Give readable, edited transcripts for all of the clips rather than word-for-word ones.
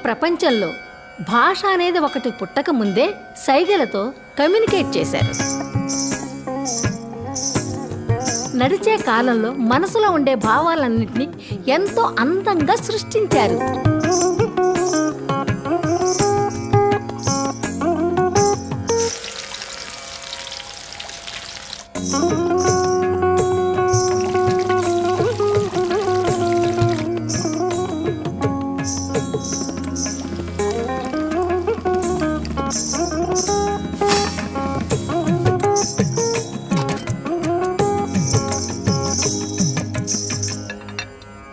ప్రపంచంలో భాష అనేది ఒకటి పుట్టక ముందే సైగలతో కమ్యూనికేట్ చేశారు. నడిచే కాలంలో మనసులో ఉండే భావాలన్నింటినీ ఎంతో అందంగా సృష్టించారు.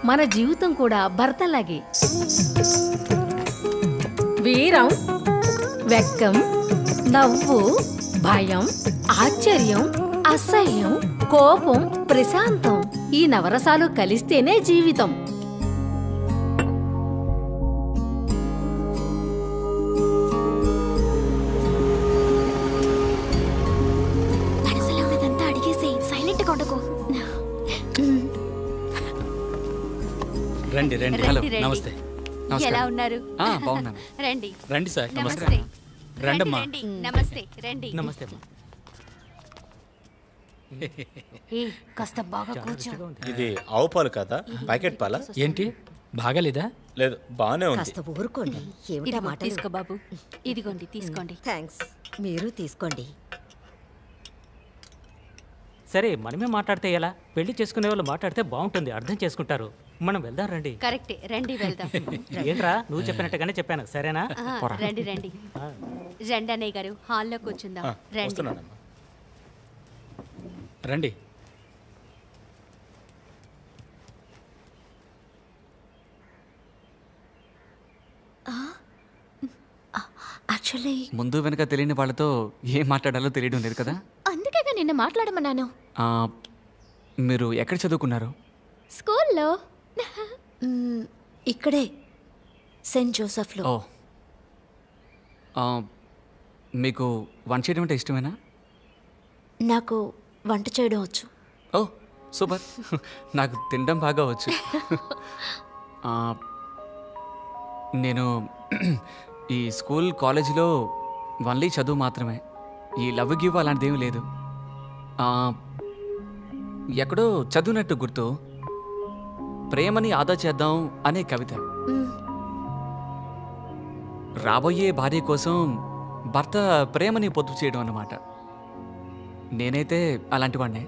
మన జీవితం కూడా భరతలాగే వీరం, వెక్కం, నవ్వు, భయం, ఆశ్చర్యం, అసహ్యం, కోపం, ప్రశాంతం ఈ నవరసాలు కలిస్తేనే జీవితం. రండి రండి. హలో, నమస్తే. ఎలా ఉన్నారు? బాగున్నాను. రండి రండి సార్. నమస్తే. రండమ్మా. నమస్తే. రండి. నమస్తే. కాస్త బాగా కూర్చో. ఇది ఆవు పాలు కదా, ప్యాకెట్ పాలా? ఏంటి బాగాలేదా? లేదు, బాగానే ఉంది. కాస్త ఊరుకోండి. ఏమిటా మాట? తీసుకో బాబు. ఇదిగోండి, తీసుకోండి. థ్యాంక్స్. మీరు తీసుకోండి. సరే, మనమే మాట్లాడితే ఎలా? పెళ్లి చేసుకునే వాళ్ళు మాట్లాడితే బాగుంటుంది, అర్థం చేసుకుంటారు. మనం వెళ్దాం రండి. కరెక్టే, రండి వెళ్దాం. ఏంట్రా, నువ్వు చెప్పినట్టుగానే చెప్పాను, సరేనా? రండి రండి రండి అన్నయ్య గారు, హాల్లో కూర్చుందాం. రండి రండి. యాక్చువల్లీ ముందు వెనక తెలియని వాళ్ళతో ఏం మాట్లాడాలో తెలియడం లేదు కదా. అందుకేగా నిన్న మాట్లాడమన్నాను. మీరు ఎక్కడ చదువుకున్నారు? స్కూల్లో. ఇక్కడే, సెయింట్ జోసెఫ్లో. మీకు వంట చేయడం అంటే ఇష్టమేనా? నాకు వంట చేయడం వచ్చు. ఓ సూపర్. నాకు తినడం బాగా వచ్చు. నేను ఈ స్కూల్ కాలేజీలో ఓన్లీ చదువు మాత్రమే, ఈ లవ్ గివ్ అలాంటిదేమీ లేదు. ఎక్కడో చదివినట్టు గుర్తు, ప్రేమని ఆదా చేద్దాం అనే కవిత. రాబోయే భార్య కోసం భర్త ప్రేమని పొదుపు చేయడం అన్నమాట. నేనైతే అలాంటి వాడినే.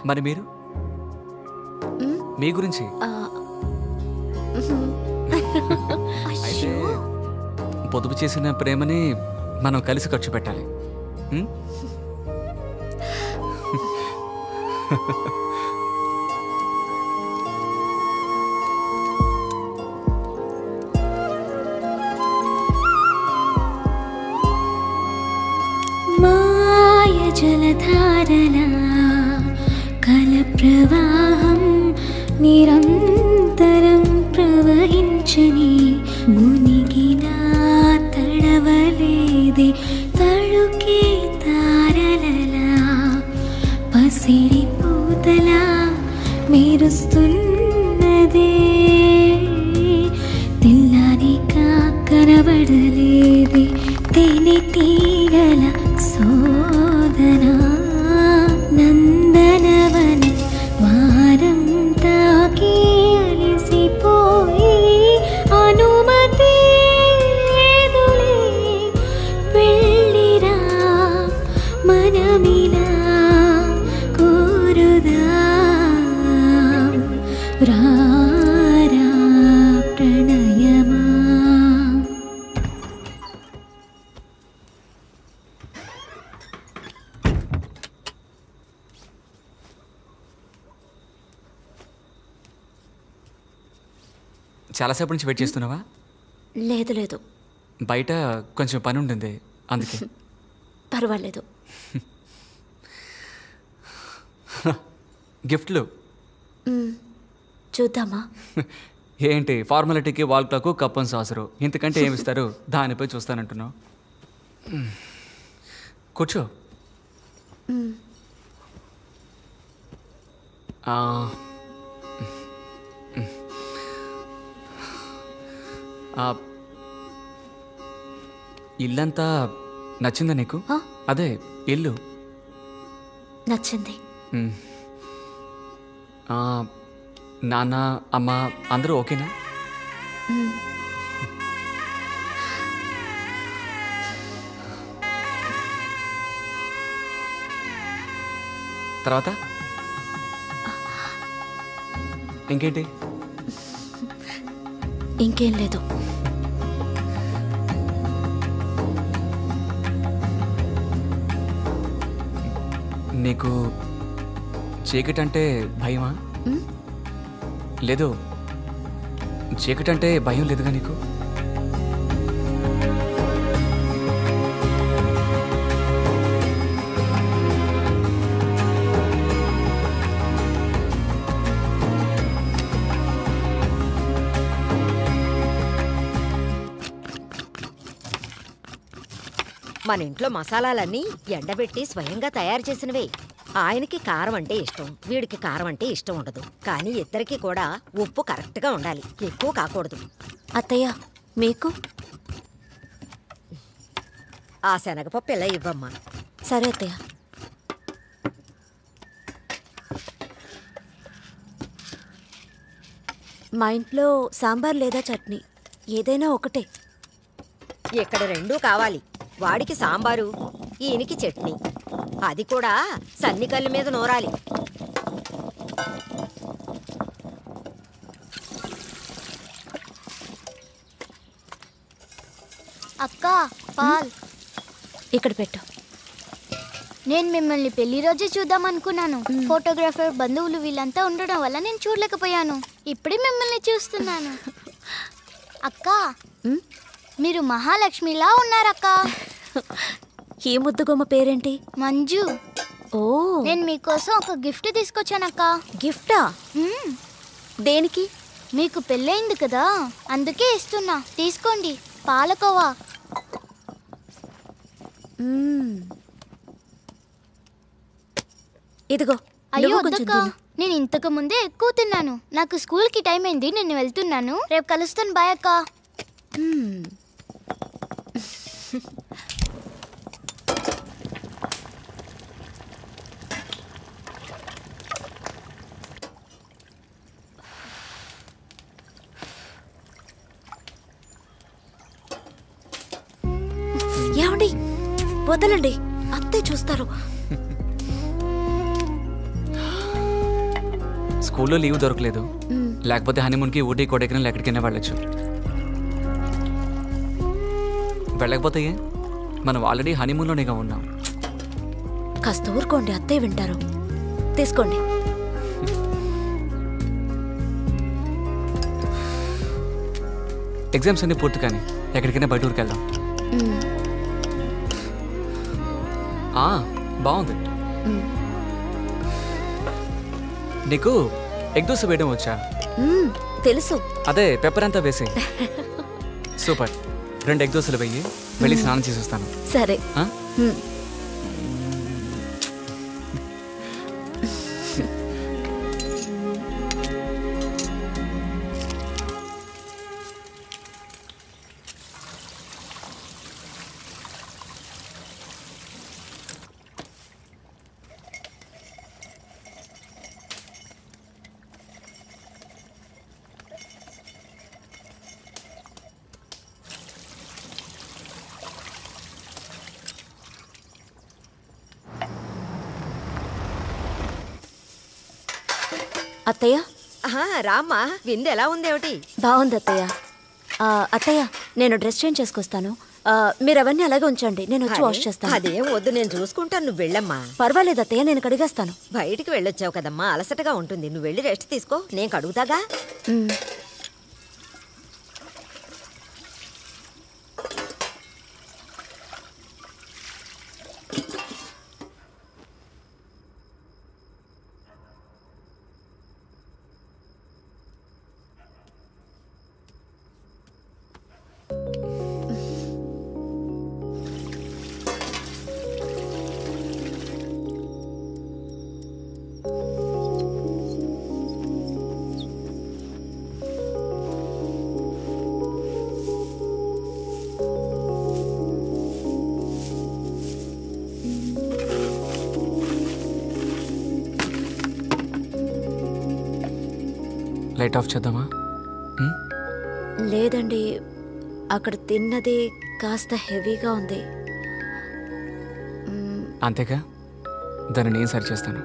మరి మీరు, మీ గురించి? అయితే పొదుపు చేసిన ప్రేమని మనం కలిసి ఖర్చు పెట్టాలి. మాయ జలధారలా కల ప్రవాహం నిరంతరం ప్రవహించని మునిగినా తడవలేదే తడుకే తారలలా పసిడి పూతలా మెరుస్తున్నదే తెల్లారికా కనబడలేదే తేనెటీగల సోదనా నందనవన వారం తాకి అలిసిపోయి అనుమతి లేదులే వెళ్ళిరా మనమిలా కోరుదా రారా ప్రణయమా. చాలాసేపు నుంచి వెయిట్ చేస్తున్నావా? లేదు లేదు, బయట కొంచెం పని ఉండింది, అందుకే. పర్వాలేదు. గిఫ్ట్లు చూద్దామా? ఏంటి ఫార్మాలిటీకి వాల్ క్లాకు కప్పన్ సాసరు, ఇంతకంటే ఏమిస్తారు? దానిపై చూస్తానంటున్నావు. కూర్చో. ఇల్లంతా నచ్చిందా నీకు? అదే ఇల్లు నచ్చింది. నాన్న అమ్మ అందరూ ఓకేనా? తర్వాత ఇంకేంటి? ఇంకేం లేదు. నీకు చీకటి అంటే భయమా? లేదు, చీకటి అంటే భయం లేదుగా నీకు? మన ఇంట్లో మసాలాలన్నీ ఎండబెట్టి స్వయంగా తయారు చేసినవే. ఆయనకి కారం అంటే ఇష్టం, వీడికి కారం అంటే ఇష్టం ఉండదు. కానీ ఇద్దరికి కూడా ఉప్పు కరెక్ట్గా ఉండాలి, ఎక్కువ కాకూడదు. అత్తయ్య మీకు? ఆ శనగపప్పు ఇలా ఇవ్వమ్మా. సరే అత్తయ్య. మా ఇంట్లో సాంబార్ లేదా చట్నీ ఏదైనా ఒకటే. ఇక్కడ రెండూ కావాలి. వాడికి సాంబారు, ఈయనకి చట్నీ. అది కూడా సన్నికల్లి మీద నూరాలి. అక్క పాల్ ఇక్కడ పెట్టు. నేను మిమ్మల్ని పెళ్లి రోజే చూద్దాం అనుకున్నాను. ఫోటోగ్రాఫర్ బంధువులు వీళ్ళంతా ఉండడం వల్ల నేను చూడలేకపోయాను. ఇప్పుడే మిమ్మల్ని చూస్తున్నాను. అక్క మీరు మహాలక్ష్మిలా ఉన్నారక్క. ఈ ముద్దుగొమ్మ పేరేంటి? మంజు. ఓ, నేను మీకోసం ఒక గిఫ్ట్ తీసుకొచ్చానక్క. గిఫ్టా? దేనికి? మీకు పెళ్ళయింది కదా, అందుకే ఇస్తున్నా. తీసుకోండి, పాలకోవా. ఇదిగో. అయ్యో వద్దక్క, నేను ఇంతకు ముందే ఎక్కువ తిన్నాను. నాకు స్కూల్కి టైం అయింది, నేను వెళ్తున్నాను. రేపు కలుస్తాను. బాయ్ అక్క. ఏమండి, వదలండి, అంతే చూస్తారు. స్కూల్లో లీవ్ దొరకలేదు, లేకపోతే హనీమూన్కి ఊటీ కొడైకెనాల్ ఎక్కడికైనా వెళ్ళొచ్చు. వెళ్ళకపోతే మనం ఆల్రెడీ హనీమూన్లోనేగా ఉన్నాం. కాస్త ఊరుకోండి, అత్తయ్య వింటారు. తీసుకోండి. ఎగ్జామ్స్ అన్ని పూర్తి కానీ ఎక్కడికైనా బయట ఊరికి వెళ్దాం. బాగుంది. నీకు ఎగ్ దోశ వేయడం వచ్చా? తెలుసు. అదే పెప్పర్ అంతా వేసి. సూపర్. 2 ఎగ్ దోశలు వెయ్యి, వెళ్ళి స్నానం చేసి వస్తాను. సరే. అత్తయ్య. రామ్మా, విందు ఎలా ఉందేమిటి? బాగుంది అత్తయ్య. అత్తయ్య, నేను డ్రెస్ చేంజ్ చేసుకొస్తాను. మీరు అవన్నీ అలాగే ఉంచండి, నేను వచ్చి వాష్ చేస్తాను. అదేం వద్దు, నేను చూసుకుంటాను. నువ్వు వెళ్ళమ్మా. పర్వాలేదు అత్తయ్య, నేను కడిగేస్తాను. బయటికి వెళ్ళొచ్చావు కదమ్మా, అలసటగా ఉంటుంది. నువ్వు వెళ్ళి రెస్ట్ తీసుకో, నేను కడుగుతాగా. లైట్ ఆఫ్ చేద్దామా? లేదండి, అక్కడ తిన్నది కాస్త హెవీగా ఉంది. అంతేగా, దాన్ని నేను సరి చేస్తాను.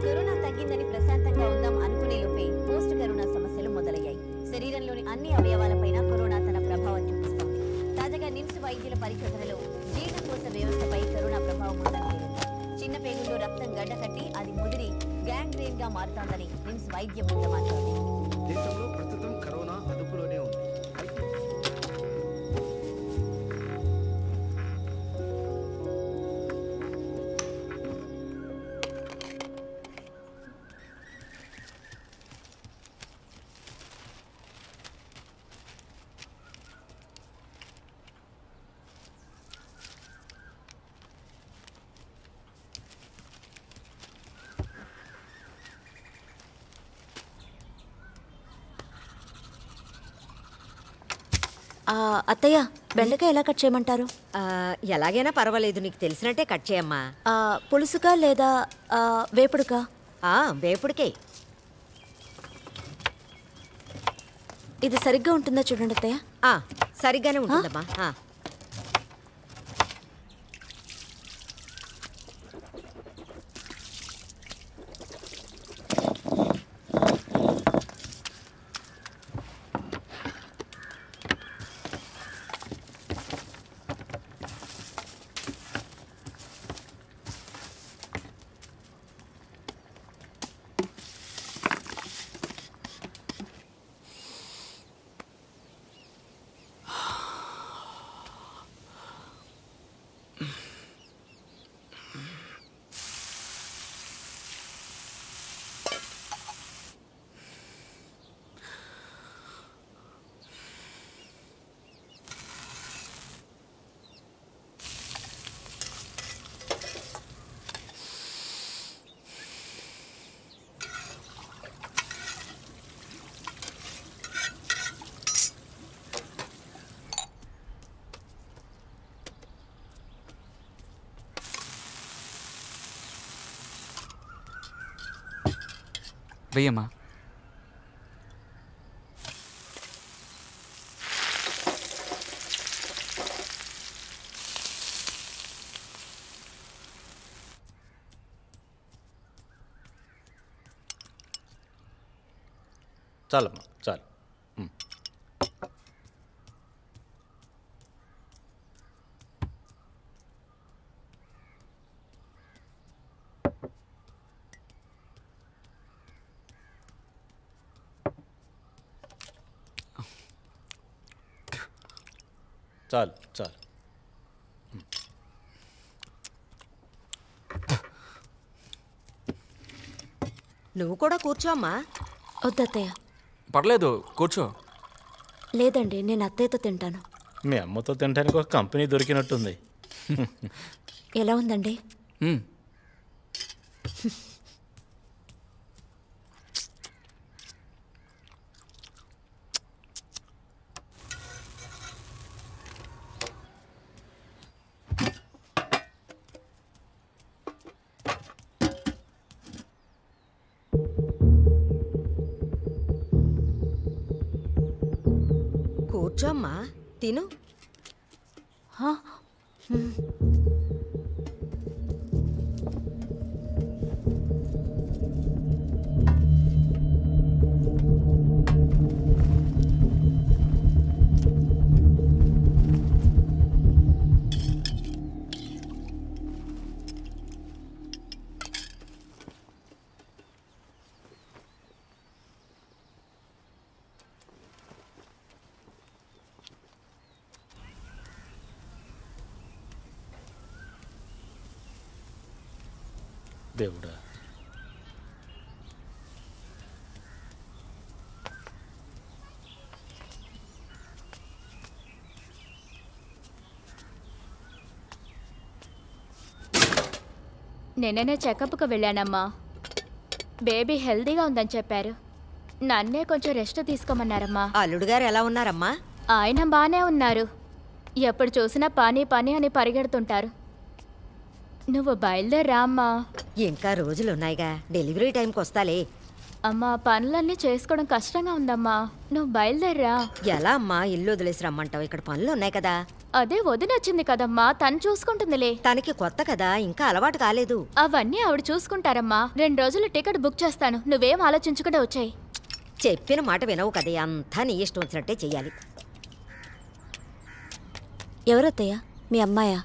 కరోనా తగ్గిందని ప్రశాంతంగా ఉందాం అనుకునే లోపే పోస్ట్ కరోనా సమస్యలు మొదలయ్యాయి. శరీరంలోని అన్ని అవయవాలపైన కరోనా తన ప్రభావం చూపిస్తోంది. తాజాగా నిమ్స్ వైద్యుల పరిశోధనలో జీర్ణకోశ వ్యవస్థపై కరోనా ప్రభావం ఉందని తేలింది. చిన్న పేగుల్లో రక్తం గడ్డకట్టి అది ముదిరి గ్యాంగ్రీన్ గా మారుతోందని నిమ్స్ వైద్య బృందం అంటోంది. దేశంలో ప్రస్తుతం కరోనా అదుపులోనే ఉంది. అత్తయ్య, బెండకాయ ఎలా కట్ చేయమంటారు? ఎలాగైనా పర్వాలేదు, నీకు తెలిసినట్టే కట్ చేయమ్మా. పులుసుకా లేదా వేపుడుకా? వేపుడికే. ఇది సరిగ్గా ఉంటుందా చూడండి అత్తయ్య. సరిగ్గానే ఉంటుందమ్మా. వెయ్యమ్మా. చాలమ్మా, చాలు. చాలు చాలు. నువ్వు కూడా కూర్చోమ్మా. వద్దత్తయ్య. పర్లేదు, కూర్చో. లేదండి, నేను అత్తయ్యతో తింటాను. మీ అమ్మతో తినడానికి ఒక కంపెనీ దొరికినట్టుంది. ఎలా ఉందండి? కూర్చోమ్మా, తిను. దేవుడా. నిన్ననే చెకప్కి వెళ్ళానమ్మా. బేబీ హెల్దీగా ఉందని చెప్పారు. నన్నే కొంచెం రెస్ట్ తీసుకోమన్నారమ్మా. అల్లుడు గారు ఎలా ఉన్నారమ్మా? ఆయన బానే ఉన్నారు. ఎప్పుడు చూసినా పని పని అని పరిగెడుతుంటారు. నువ్వు బయలుదేరా అమ్మా. ఇంకా రోజులున్నాయిగా, డెలివరీ టైంకి వస్తాలే. అమ్మా, పనులన్నీ చేసుకోవడం కష్టంగా ఉందమ్మా. నువ్వు బయలుదేరా. ఎలా అమ్మా, ఇల్లు వదిలేసి రమ్మంటావు? ఇక్కడ పనులు ఉన్నాయి కదా. అదే వదినొచ్చింది కదమ్మా, తను చూసుకుంటుందిలే. తనకి కొత్త కదా, ఇంకా అలవాటు కాలేదు. అవన్నీ ఆవిడ చూసుకుంటారమ్మా. 2 రోజులు టికెట్ బుక్ చేస్తాను, నువ్వేం ఆలోచించకుండా వచ్చాయి. చెప్పిన మాట వినవు కదే, అంతా నీ ఇష్టం వచ్చినట్టే చెయ్యాలి. ఎవరత్తయ్య? మీ అమ్మాయా?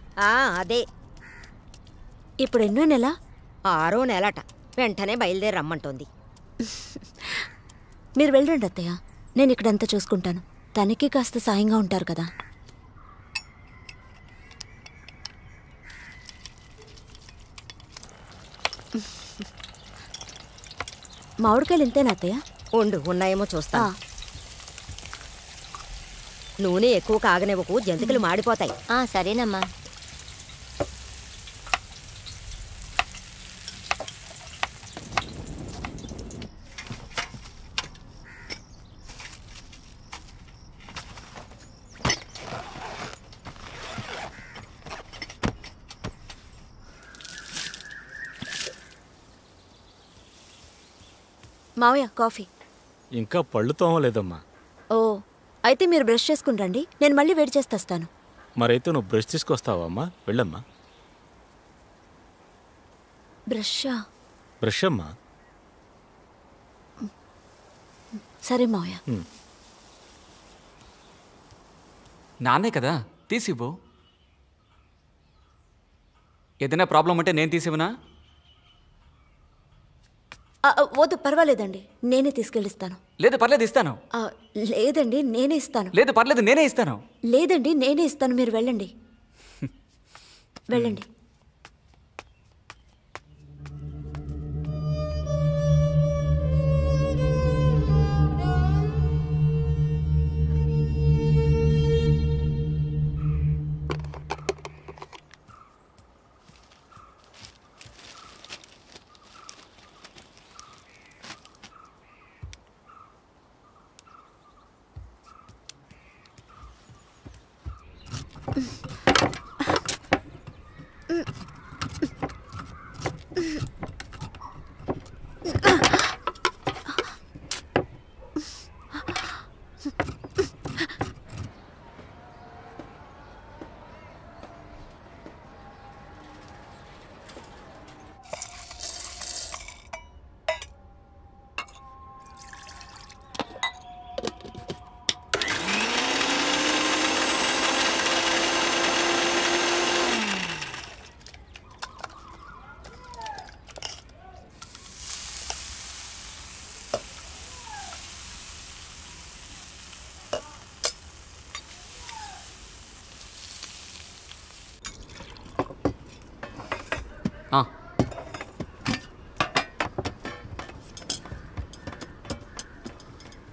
అదే. ఇప్పుడు ఎన్నో నెల? 6వ నెలట. వెంటనే బయలుదేరి రమ్మంటోంది. మీరు వెళ్ళండి అత్తయ్య, నేను ఇక్కడంతా చూసుకుంటాను. తనకి కాస్త సాయంగా ఉంటారు కదా. మామిడికాయలు ఇంతేనా అత్తయ్య? ఉండు, ఉన్నాయేమో చూస్తా. నూనె ఎక్కువ కాగనివ్వకు, జంతికలు మాడిపోతాయి. సరేనమ్మా. మావయ్య కాఫీ. ఇంకా పళ్ళు తోమలేదమ్మా. ఓ, అయితే మీరు బ్రష్ చేసుకుని రండి, నేను మళ్ళీ వేడి చేస్తాను. మరైతే నువ్వు బ్రష్ తీసుకొస్తావా అమ్మా? వెళ్ళమ్మా. బ్రషా? బ్రష్ అమ్మా. సరే మావయ్య. నాన్నే కదా, తీసివ్వు. ఏదైనా ప్రాబ్లం అంటే నేను తీసివ్వనా? వద్దు, పర్వాలేదండి, నేనే తీసుకెళ్ళిస్తాను. లేదు పర్లేదు, ఇస్తాను. లేదండి, నేనే ఇస్తాను. లేదు పర్లేదు, నేనే ఇస్తాను. లేదండి, నేనే ఇస్తాను, మీరు వెళ్ళండి. వెళ్ళండి.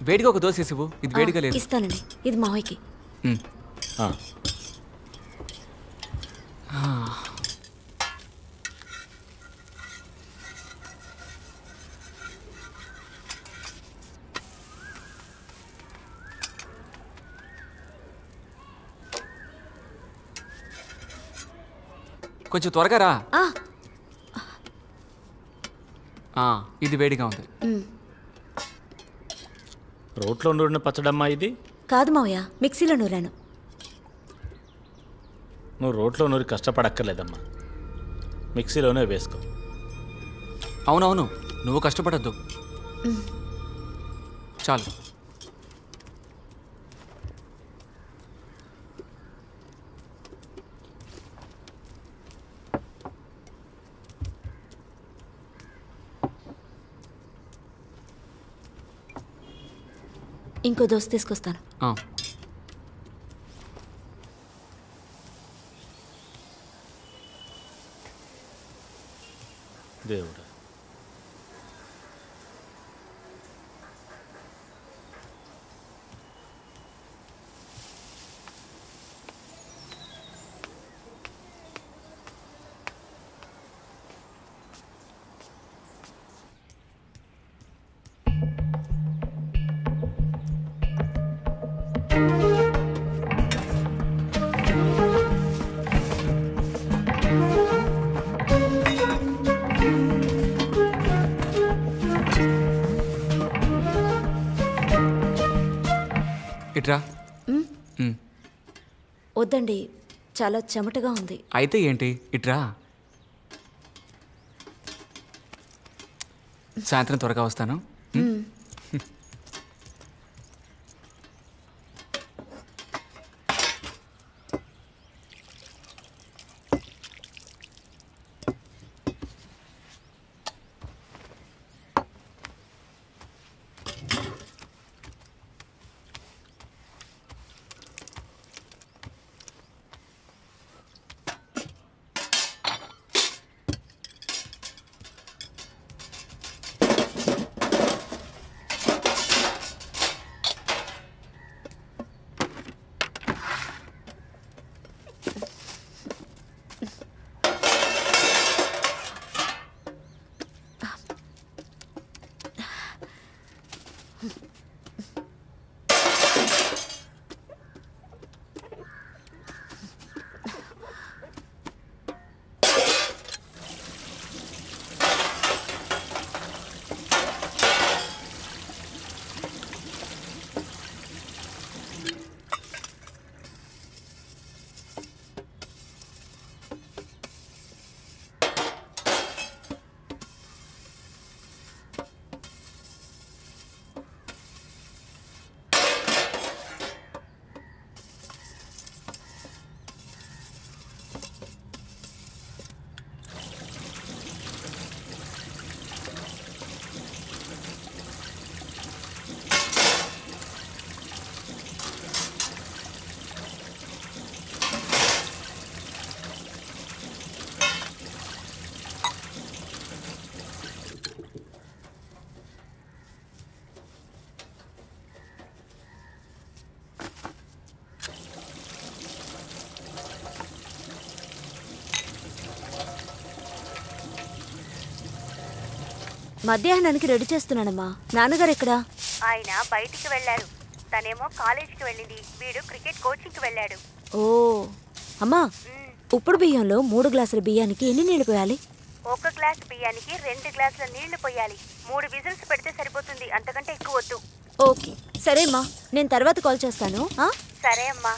వేడిగా ఒక దోశ ఇవ్వు. ఇది వేడిగా లేదు. ఇస్తానండి, ఇది మావయ్యకి. కొంచెం త్వరగా రా. ఇది వేడిగా ఉంది. రోట్లో నూరిన పచ్చడమ్మా ఇది? కాదు మావయ్య, మిక్సీలో నూరాను. నువ్వు రోట్లో నూరి కష్టపడక్కర్లేదమ్మా, మిక్సీలోనే వేసుకో. అవునవును, నువ్వు కష్టపడద్దు, చాలు. ఇంకో దోశ తీసుకొస్తాను. దేవుడా. ఇట్రా. వద్దండి, చాలా చెమటగా ఉంది. అయితే ఏంటి, ఇట్రా. సాయంత్రం త్వరగా వస్తాను. మధ్యాహ్నానికి రెడీ చేస్తున్నానమ్మా. నాన్నగారు ఎక్కడా? ఆయన బయటికి వెళ్ళారు. తనేమో కాలేజీకి వెళ్ళింది, వీడు క్రికెట్ కోచింగ్కి వెళ్ళాడు. ఓ అమ్మా, ఉప్పుడు బియ్యంలో 3 గ్లాసుల బియ్యానికి ఎన్ని నీళ్లు పోయాలి? 1 గ్లాస్ బియ్యానికి 2 గ్లాసుల నీళ్లు పోయాలి. 3 విజిల్స్ పెడితే సరిపోతుంది, అంతకంటే ఎక్కువ వద్దు. ఓకే సరే అమ్మా, నేను తర్వాత కాల్ చేస్తాను. సరే అమ్మా.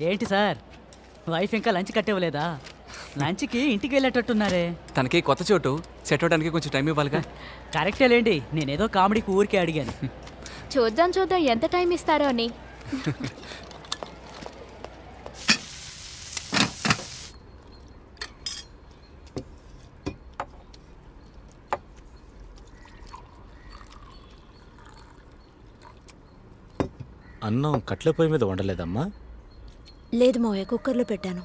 ఏంటి సార్, వైఫ్ ఇంకా లంచ్ కట్టివ్వలేదా? లంచ్కి ఇంటికి వెళ్ళేటట్టున్నారే. తనకి కొత్త చోటు సెట్ అవడానికి కొంచెం టైం ఇవ్వాలిగా. కరెక్టే లేండి, నేనేదో కామెడీకి ఊరికే అడిగాను. చూద్దాం చూద్దాం ఎంత టైం ఇస్తారో అని. అన్నం కట్ల పొయ్యి మీద వండలేదమ్మా? లేదు మావయ్య, కుక్కర్లో పెట్టాను.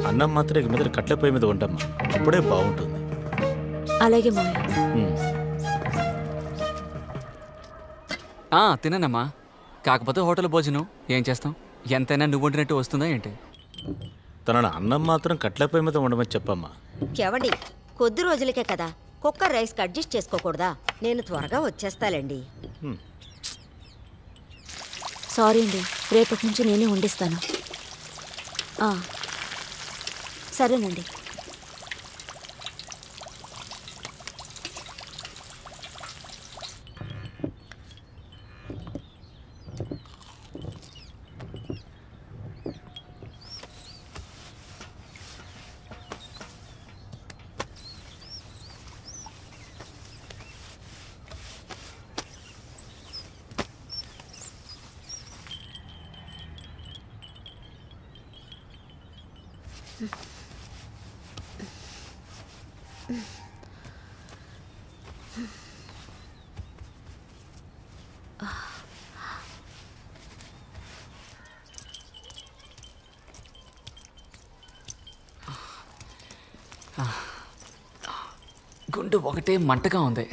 అన్నం మాత్రం ఇక మీద కట్ల పొయ్యి మీద వండమ్మా, అప్పుడే బాగుంటుంది. అలాగే మావయ్య. తిననమ్మా, కాకపోతే హోటల్ భోజనం ఏం చేస్తాం, ఎంతైనా నువ్వు వండినట్టు వస్తుందా ఏంటి? తనను అన్నం మాత్రం కట్ల పొయ్యి మీద వండమని చెప్పమ్మా. కేవండి, కొద్ది రోజులకే కదా, కుక్కర్ రైస్కి అడ్జస్ట్ చేసుకోకూడదా? నేను త్వరగా వచ్చేస్తాలేండి. సారీ అండి, రేపటి నుంచి నేనే వండిస్తాను. సరేనండి. గుండు ఒకటే మంటగా ఉంది.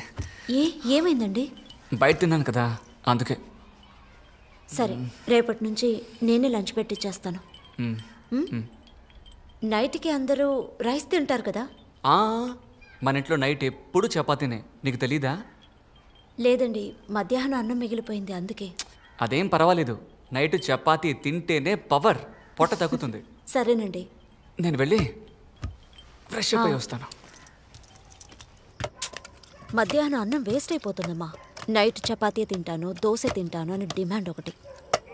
ఏమైందండి? బయట తిన్నాను కదా అందుకే. సరే, రేపటి నుంచి నేనే లంచ్ పెట్టిచ్చేస్తాను. నైట్కి అందరూ రైస్ తింటారు కదా? మన ఇంట్లో నైట్ ఎప్పుడు చపాతీనే, నీకు తెలీదా? లేదండి, మధ్యాహ్నం అన్నం మిగిలిపోయింది అందుకే. అదేం పర్వాలేదు, నైట్ చపాతీ తింటేనే పవర్, పొట్ట తగ్గుతుంది. సరేనండి. నేను వెళ్ళి ఫ్రెష్ అప్ అయి వస్తాను. మధ్యాహ్నం అన్నం వేస్ట్ అయిపోతుందమ్మా. నైట్ చపాతీ తింటాను, దోశ తింటాను అని డిమాండ్ ఒకటి.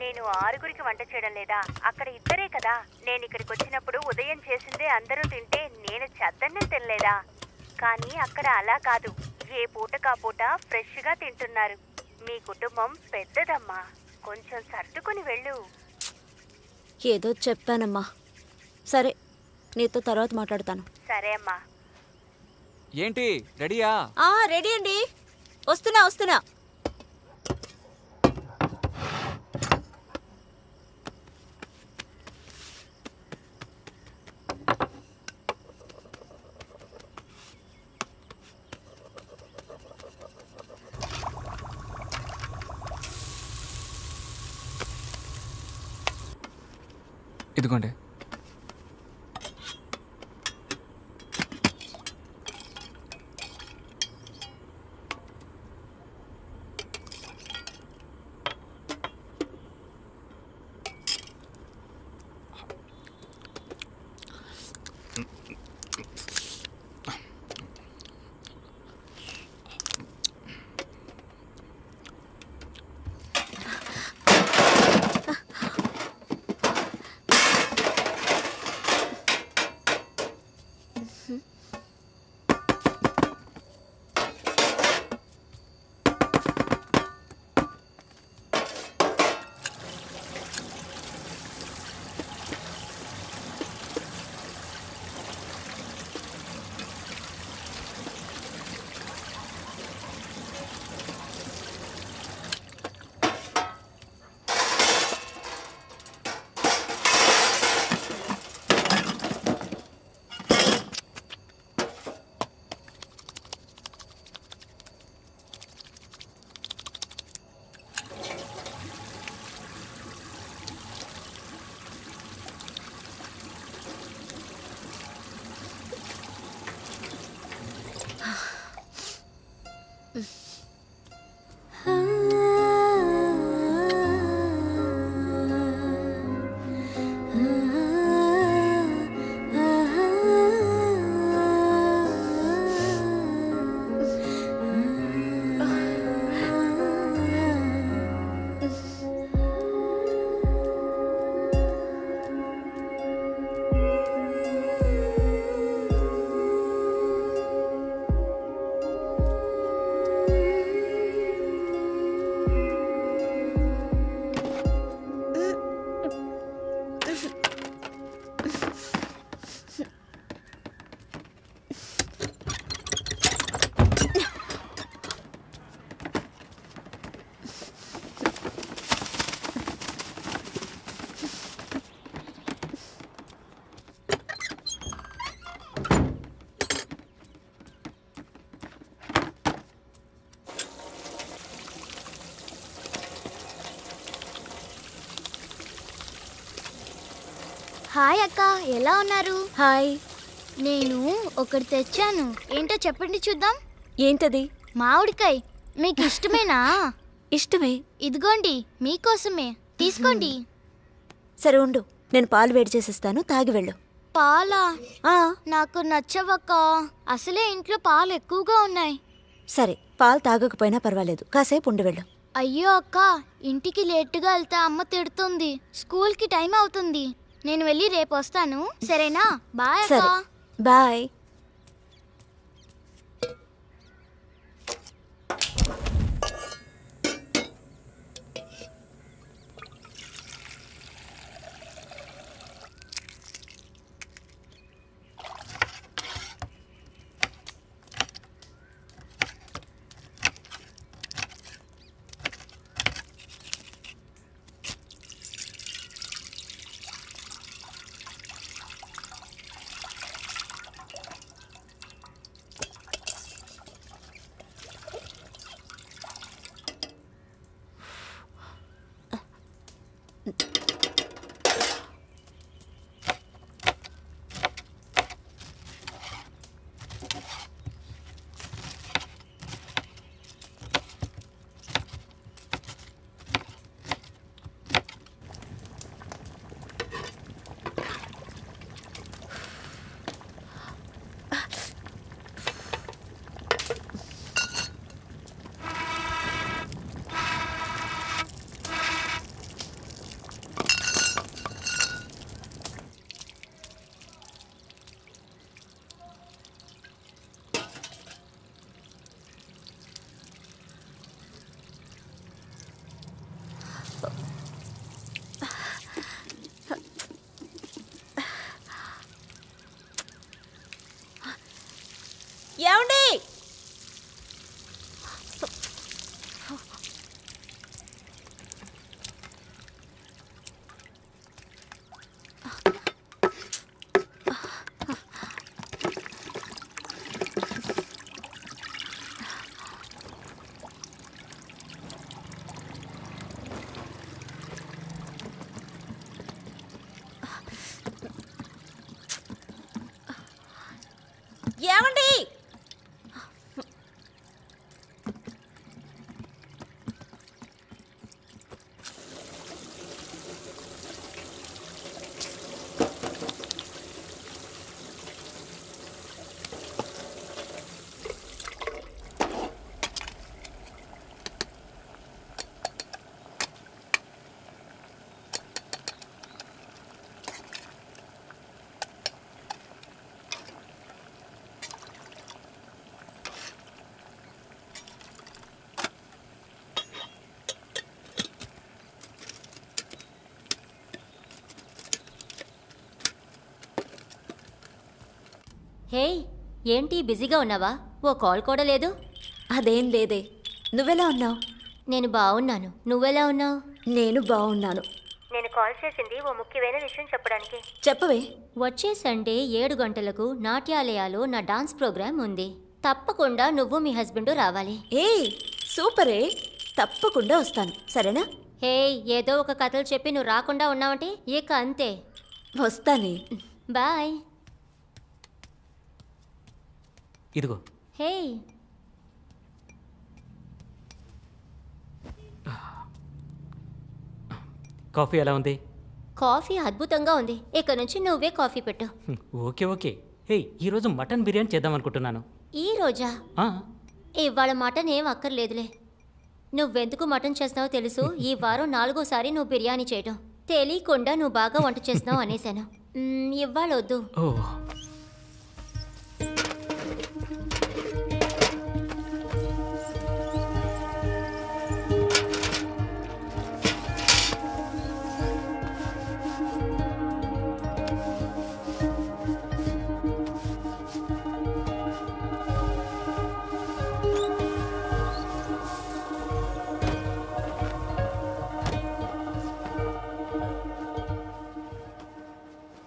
నేను 6గురికి వంట చేయడం లేదా? అక్కడ ఇద్దరే కదా. నేను ఇక్కడికి వచ్చినప్పుడు ఉదయం చేసిందే అందరూ తింటే నేను చద్దన్నం తినలేదా? కానీ అక్కడ అలా కాదు, ఏ పూటకా పూట ఫ్రెష్గా తింటున్నారు. మీ కుటుంబం పెద్దదమ్మా, కొంచెం సర్దుకుని వెళ్ళు. ఏదో చెప్పానమ్మా. సరే, నీతో తర్వాత మాట్లాడతాను. సరే అమ్మా. ఏంటి రెడీయా? రెడీ అండి, వస్తున్నా. ఇదిగోండి. హాయ్ అక్క, ఎలా ఉన్నారు? హాయ్. నేను ఒకటి తెచ్చాను, ఏంటో చెప్పండి చూద్దాం. ఏంటది? మామిడికాయ. మీకు ఇష్టమేనా? ఇష్టమే. ఇదిగోండి, మీకోసమే, తీసుకోండి. సరే ఉండు, నేను పాలు వేడి చేసిస్తాను, తాగి వెళ్ళు. పాలా? నాకు నచ్చవక్క, అసలే ఇంట్లో పాలు ఎక్కువగా ఉన్నాయి. సరే, పాలు తాగకపోయినా పర్వాలేదు, కాసేపు ఉండి వెళ్ళు. అయ్యో అక్క, ఇంటికి లేటుగా వెళ్తే అమ్మ తిడుతుంది, స్కూల్కి టైం అవుతుంది. నేను వెళ్ళి రేపు వస్తాను, సరేనా? బాయ్ అక్క. బాయ్. ఏమండి? హే, ఏంటి బిజీగా ఉన్నావా? ఓ కాల్ కూడా లేదు. అదేం లేదే. నువ్వెలా ఉన్నావు? నేను బాగున్నాను. నువ్వెలా ఉన్నావు? నేను బాగున్నాను. నేను కాల్ చేసింది ఓ ముఖ్యమైన విషయం చెప్పడానికి. చెప్పవే. వచ్చే సండే 7 గంటలకు నాట్యాలయాలో నా డాన్స్ ప్రోగ్రామ్ ఉంది. తప్పకుండా నువ్వు మీ హస్బెండ్ రావాలి. సూపరే, తప్పకుండా వస్తాను. సరేనా? హే, ఏదో ఒక కథలు చెప్పి నువ్వు రాకుండా ఉన్నావంటే ఇక అంతే. వస్తానే. బాయ్. ఇదిగో. హే, కాఫీ ఎలా ఉంది? కాఫీ అద్భుతంగా ఉంది. ఇక నుంచి నువ్వే కాఫీ పెట్టు. Okay okay. హే, ఈరోజు మటన్ బిర్యానీ చేద్దాం అనుకుంటున్నాను. ఈ రోజా? ఆ, ఇవాళ మటన్ ఏం అక్కర్లేదులే. నువ్వెందుకు మటన్ చేస్తున్నావో తెలుసు. ఈ వారం 4గోసారి నువ్వు బిర్యానీ చేయడం. తెలియకుండా నువ్వు బాగా వంట చేస్తున్నావు అనేసాను. ఇవాళ వద్దు. ఓ,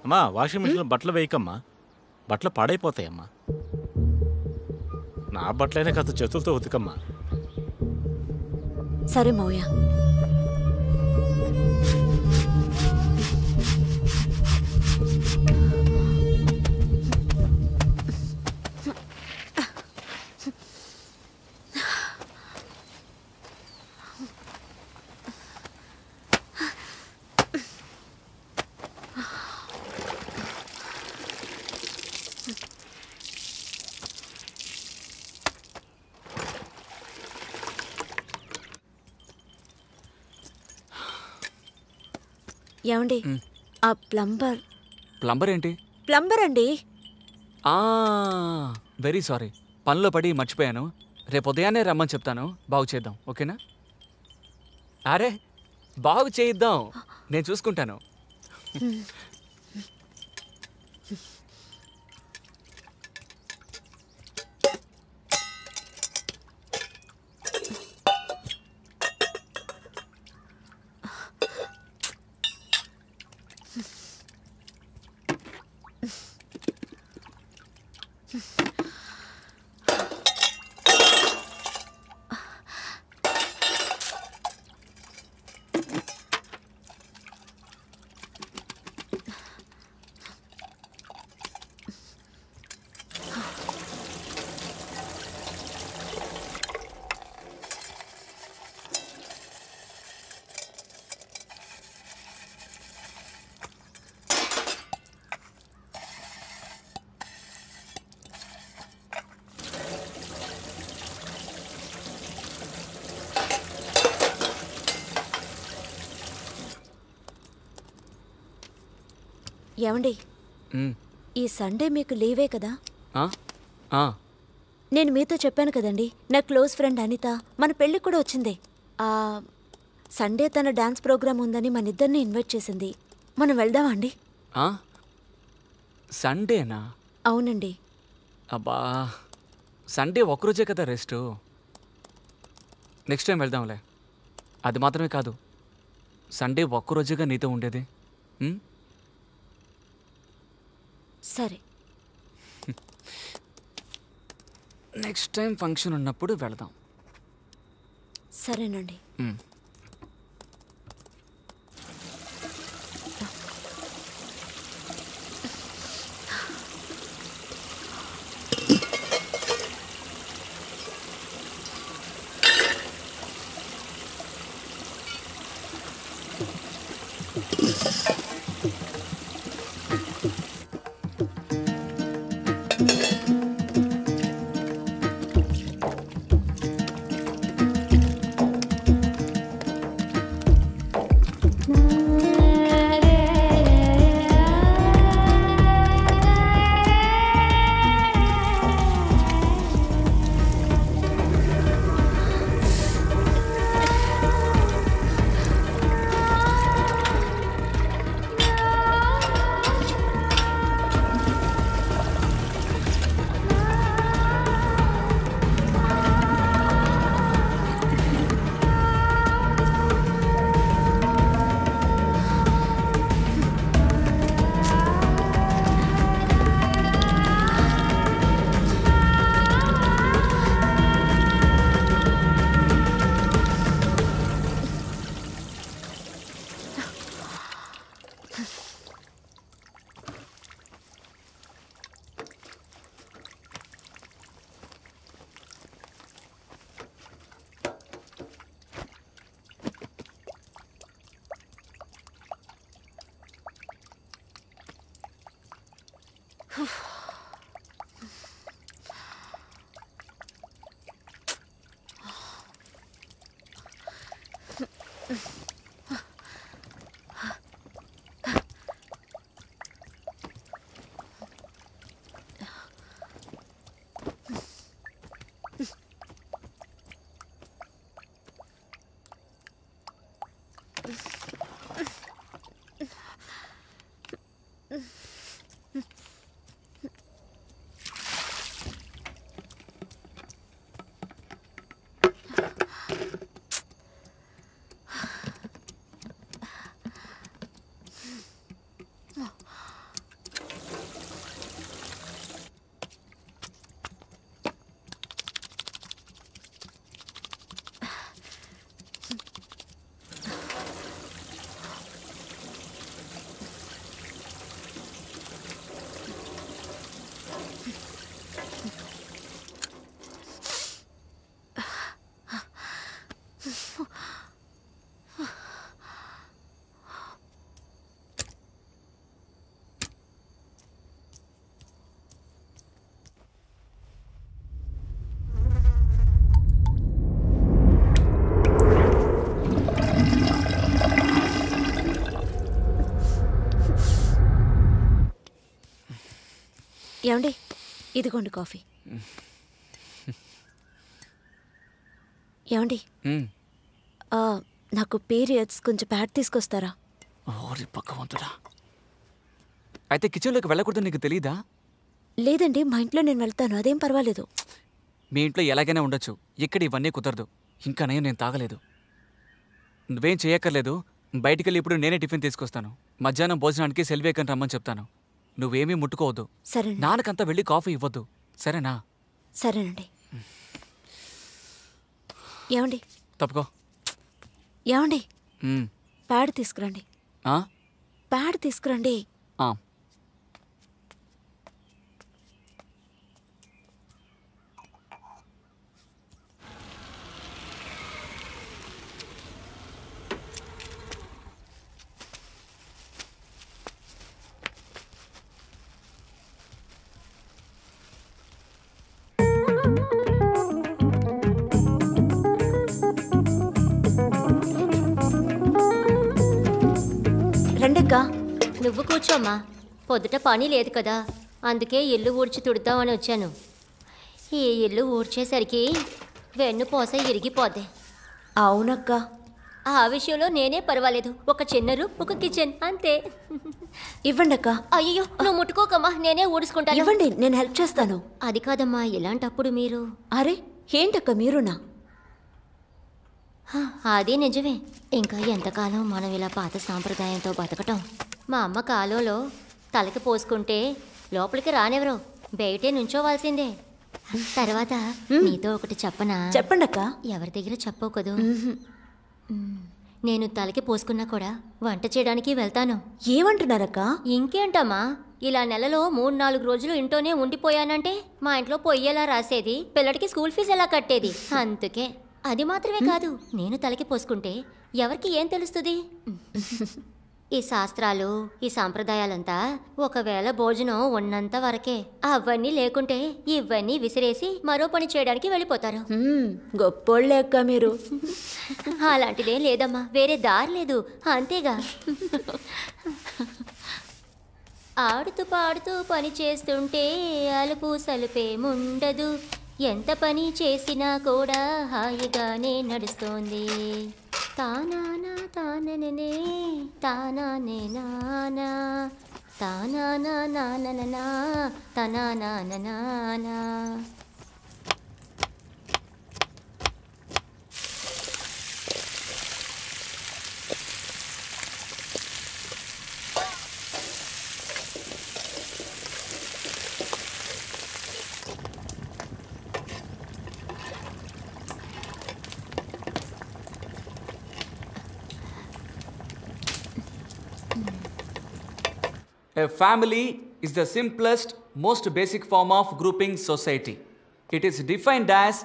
అమ్మా, వాషింగ్ మిషన్లో బట్టలు వేయకమ్మా, బట్టలు పాడైపోతాయమ్మా. నా బట్టలైనా కాస్త చేతులతో ఉతికమ్మా. సరే మౌయ. ఏమండి, ఆ ప్లంబర్ ఏంటి? ప్లంబర్ అండి. వెరీ సారీ, పనిలో పడి మర్చిపోయాను. రేపు ఉదయాన్నే రమ్మని చెప్తాను. బాగు చేద్దాం, ఓకేనా? అరే, బాగు చేయిద్దాం, నేను చూసుకుంటాను. ఏమండి, ఈ సండే మీకు లీవే కదా? నేను మీతో చెప్పాను కదండి, నా క్లోజ్ ఫ్రెండ్ అనిత మన పెళ్ళికి కూడా వచ్చింది. సండే తన డాన్స్ ప్రోగ్రామ్ ఉందని మన ఇద్దరిని ఇన్వైట్ చేసింది. మనం వెళ్దామా అండి? సండేనా? అవునండి. అబ్బా, సండే ఒక్కరోజే కదా రెస్ట్. నెక్స్ట్ టైం వెళ్దాంలే. అది మాత్రమే కాదు, సండే ఒక్కరోజుగా నీతో ఉండేది. సరే, నెక్స్ట్ టైం ఫంక్షన్ ఉన్నప్పుడు వెళదాం. సరేనండి. ఏమండి ఇదిగోండి కాఫీ. ఏమండి నాకు పీరియడ్స్ కొంచెం ప్యాడ్ తీసుకొస్తారా? ఓరి పక్కవంతుడా, అయితే కిచెన్లోకి వెళ్ళకూడదు నీకు తెలీదా? లేదండి, మా ఇంట్లో నేను వెళ్తాను, అదేం పర్వాలేదు. మీ ఇంట్లో ఎలాగైనా ఉండొచ్చు, ఇక్కడ ఇవన్నీ కుదరదు. ఇంకా నేను తాగలేదు. నువ్వేం చేయక్కర్లేదు, బయటికెళ్ళి ఇప్పుడు నేనే టిఫిన్ తీసుకొస్తాను. మధ్యాహ్నం భోజనానికి సెల్వేకని రమ్మని చెప్తాను. నువ్వేమీ ముట్టుకోవద్దు. సరే. నాన్నకంతా వెళ్ళి కాఫీ ఇవ్వద్దు, సరేనా? సరేనండి. ఏమండి తప్పుకో. ఏమండి ప్యాడ్ తీసుకురండి. ప్యాడ్ తీసుకురండి. రండక్కా. నువ్వు కూర్చోమ్మా. పొద్దుట పని లేదు కదా, అందుకే ఇల్లు ఊడ్చి తుడుతామని వచ్చాను. ఈ ఇల్లు ఊడ్చేసరికి వెన్నుపోస ఇరిగిపోద్ది. అవునక్క. ఆ విషయంలో నేనే పర్వాలేదు. ఒక చిన్న రూమ్, ఒక కిచెన్, అంతే. ఇవ్వండి అక్క. అయ్యో, నువ్వు ముట్టుకోకమ్మా, నేనే ఊడ్చుకుంటాను. ఇవ్వండి, నేను హెల్ప్ చేస్తాను. అది కాదమ్మా, ఇలాంటప్పుడు మీరు. అరే ఏంటక్క మీరునా? అది నిజమే. ఇంకా ఎంతకాలం మనం ఇలా పాత సాంప్రదాయంతో బతకటం. మా అమ్మ కాలంలో తలకి పోసుకుంటే లోపలికి రానివ్వరు, బయటే నుంచోవాల్సిందే. తర్వాత నీతో ఒకటి చెప్పనా? చెప్పండి అక్క. ఎవరి దగ్గర చెప్పవు కదూ. నేను తలకి పోసుకున్నా కూడా వంట చేయడానికి వెళ్తాను. ఏమంటున్నారక్క? ఇంకేంటమ్మా, ఇలా నెలలో 3-4 రోజులు ఇంట్లోనే ఉండిపోయానంటే మా ఇంట్లో పొయ్యేలా రాసేది, పిల్లడికి స్కూల్ ఫీజు ఎలా కట్టేది. అందుకే. అది మాత్రమే కాదు, నేను తలకి పోసుకుంటే ఎవరికి ఏం తెలుస్తుంది? ఈ శాస్త్రాలు, ఈ సాంప్రదాయాలంతా ఒకవేళ భోజనం ఉన్నంత వరకే. అవన్నీ లేకుంటే ఇవన్నీ విసిరేసి మరో పని చేయడానికి వెళ్ళిపోతారు. గొప్పోళ్ళే అక్క మీరు. అలాంటిదేం లేదమ్మా, వేరే దారి లేదు, అంతేగా. ఆడుతూ పాడుతూ పని చేస్తుంటే అలుపు సలుపేముండదు. ఎంత పని చేసినా కూడా హాయిగానే నడుస్తోంది. తానానా తాననే తానానే నానా తానానా నాననా తనానా. A family is the simplest, most basic form of grouping society. It is defined as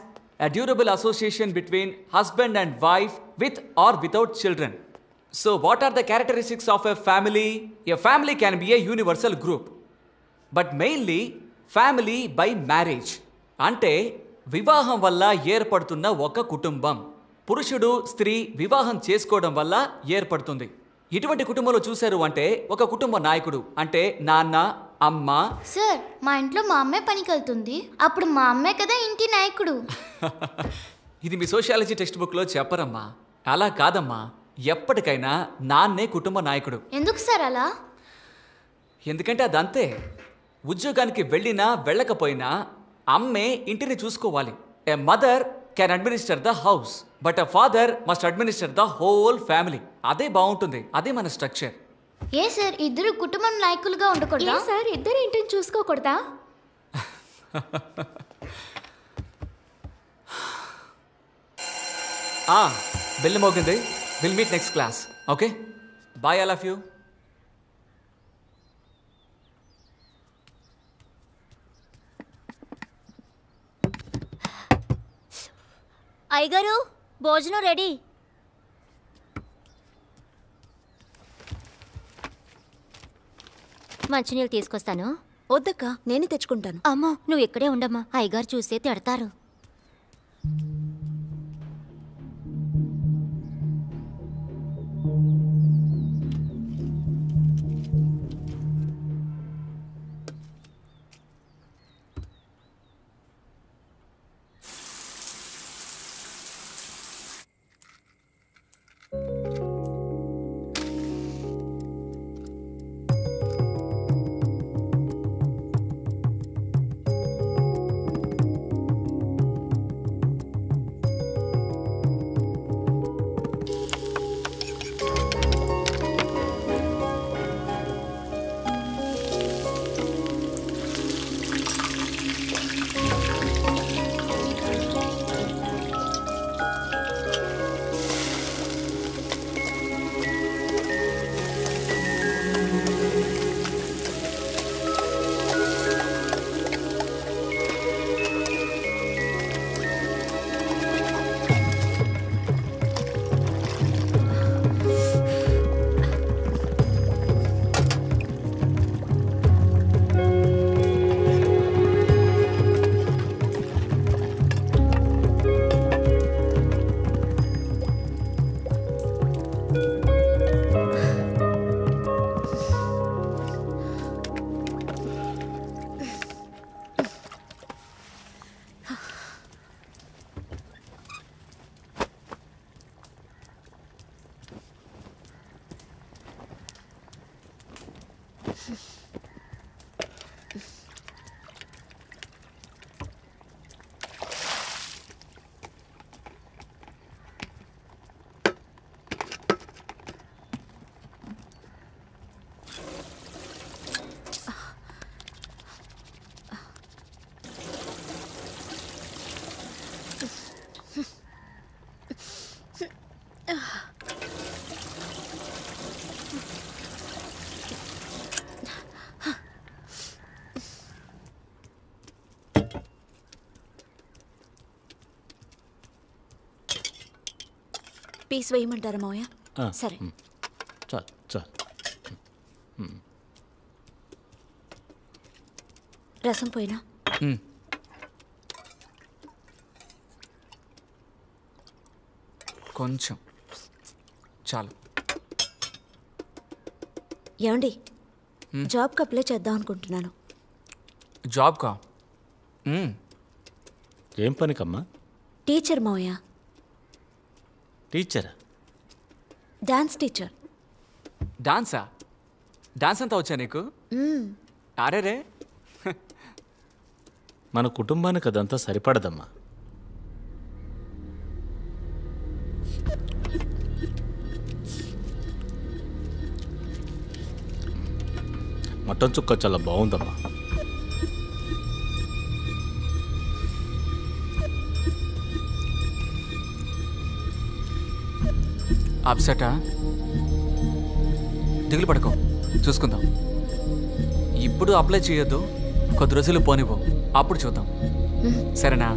a durable association between husband and wife with or without children. So what are the characteristics of a family? A family can be a universal group, but mainly family by marriage. అంటే వివాహం వల్ల ఏర్పడుతున్న ఒక కుటుంబం. పురుషుడు స్త్రీ వివాహం చేసుకోవడం వల్ల ఏర్పడుతుంది. ఇటువంటి కుటుంబంలో చూశారు అంటే ఒక కుటుంబ నాయకుడు అంటే నాన్న, అమ్మ. సార్, మా ఇంట్లో మా అమ్మే పనికి వెళ్తుంది, అప్పుడు మా అమ్మే కదా ఇంటి నాయకుడు. ఇది మీ సోషియాలజీ టెక్స్ట్ బుక్లో చెప్పరమ్మా. అలా కాదమ్మా, ఎప్పటికైనా నాన్నే కుటుంబ నాయకుడు. ఎందుకు సార్ అలా? ఎందుకంటే అదంతే. ఉద్యోగానికి వెళ్ళినా వెళ్ళకపోయినా అమ్మే ఇంటిని చూసుకోవాలి. A mother can administer the house, but a father must administer the whole family. అదే బాగుంటుంది, అదే మన స్ట్రక్చర్. ఏ సార్ ఇద్దరు కుటుంబం నాయకులుగా ఉండకూడదా? సార్ ఇద్దరు ఇంటిని చూసుకోకూడదా? బెల్ మోగింది. Will meet next class. Okay, bye all of you. అయ్యగారు భోజనం రెడీ. మంచినీళ్ళు తీసుకొస్తాను. వద్దక్క, నేనే తెచ్చుకుంటాను. అమ్మో, నువ్వు ఇక్కడే ఉండమ్మా, అయ్యగారు చూస్తే తిడతారు. పీస్ వేయమంటారా మావయ్య? సరే. చాలు చాలు. రసం పోయినా? కొంచెం చాలు. ఏమండి, జాబ్కి అప్లై చేద్దాం అనుకుంటున్నాను. జాబ్కా? ఏం పనికమ్మా? టీచర్ మావయ్య. టీచరా? Dance teacher. డాన్సా? డాన్స్ అంతా వచ్చా నీకు? అరే రే, మన కుటుంబానికి అదంతా సరిపడదమ్మా. మటన్ చుక్క చాలా బాగుందమ్మా. అప్సెటా? దిగులు పడుకో, చూసుకుందాం. ఇప్పుడు అప్లై చేయొద్దు, కొద్ది రోజులు పోనివ్వు, అప్పుడు చూద్దాం. సరేనా?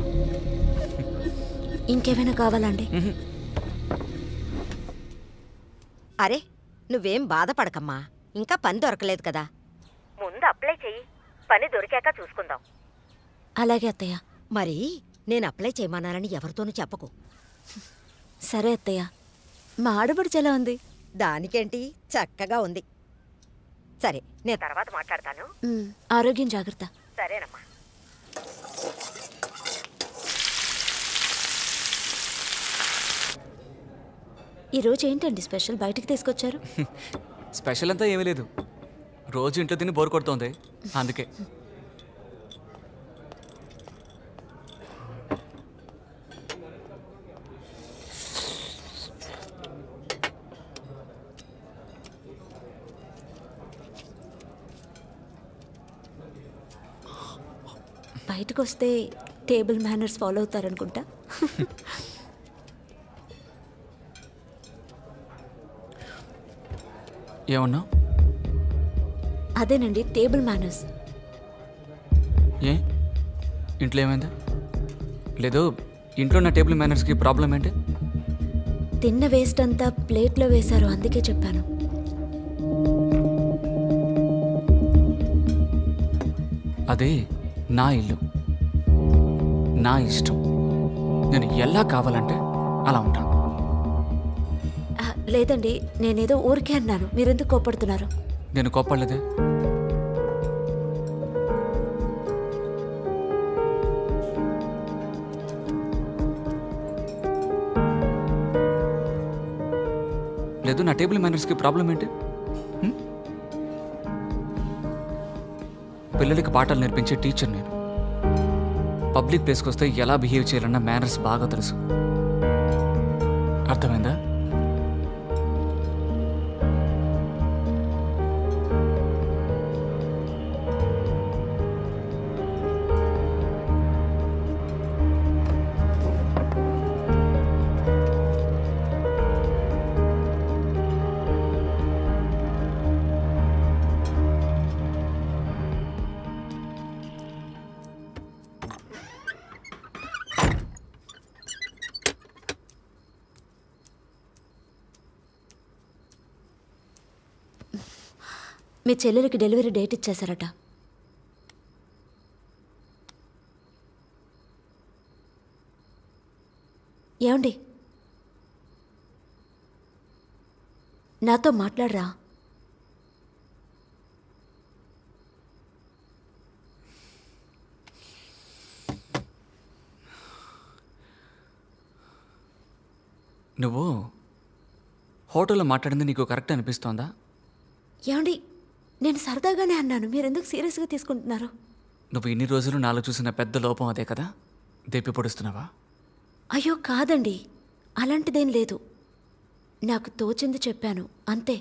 ఇంకేమైనా కావాలండి? అరే, నువ్వేం బాధపడకమ్మా, ఇంకా పని దొరకలేదు కదా. ముందు అప్లై చెయ్యి, పని దొరికాక చూసుకుందాం. అలాగే అత్తయ్య. మరి నేను అప్లై చేయమన్నానని ఎవరితోనూ చెప్పకు. సరే అత్తయ్య. మా ఆడపడుచు ఎలా ఉంది? దానికేంటి, చక్కగా ఉంది. సరే, నేను తర్వాత మాట్లాడతాను. ఆరోగ్యం జాగ్రత్త. సరేనమ్మా. ఈరోజు ఏంటండి స్పెషల్ బయటికి తీసుకొచ్చారు? స్పెషల్ అంతా ఏమీ లేదు, రోజు ఇంట్లో తిని బోర్ కొడుతోంది అందుకే. బయటకు వస్తే టేబుల్ మేనర్స్ ఫాలో అవుతారనుకుంటా. ఏమన్నా? అదేనండి టేబుల్ మేనర్స్. ఏ ఇంట్లో ఏమైందా? లేదు, ఇంట్లో నా టేబుల్ మేనర్స్కి ప్రాబ్లం ఏంటి? తిన్న వేస్ట్ అంతా ప్లేట్లో వేశారు, అందుకే చెప్పాను. అదే నా ఇల్లు, నా ఇష్టం. నేను ఎలా కావాలంటే అలా ఉంటాను. లేదండి, నేనేదో ఊరికే అన్నాను, మీరెందుకు కోపడుతున్నారు? నేను కోపడలేదే. లేదు, నా టేబుల్ మేనర్స్కి ప్రాబ్లం ఏంటి? పిల్లలకి పాఠాలు నేర్పించే టీచర్ నేను. పబ్లిక్ ప్లేస్కి వస్తే ఎలా బిహేవ్ చేయాలన్న మేనర్స్ బాగా తెలుసు. అర్థమైందా? మీ చెల్లెలకి డెలివరీ డేట్ ఇచ్చేశారట. ఏమండి, నాతో మాట్లాడరా? నువ్వు హోటల్లో మాట్లాడింది నీకు కరెక్ట్ అనిపిస్తోందా? ఏమండి, నేను సరదాగానే అన్నాను, మీరెందుకు సీరియస్గా తీసుకుంటున్నారు? నువ్వు ఇన్ని రోజులు నాలో చూసిన పెద్ద లోపం అదే కదా? దేపి పొడుస్తున్నావా? అయ్యో కాదండి, అలాంటిదేం లేదు. నాకు తోచింది చెప్పాను అంతే.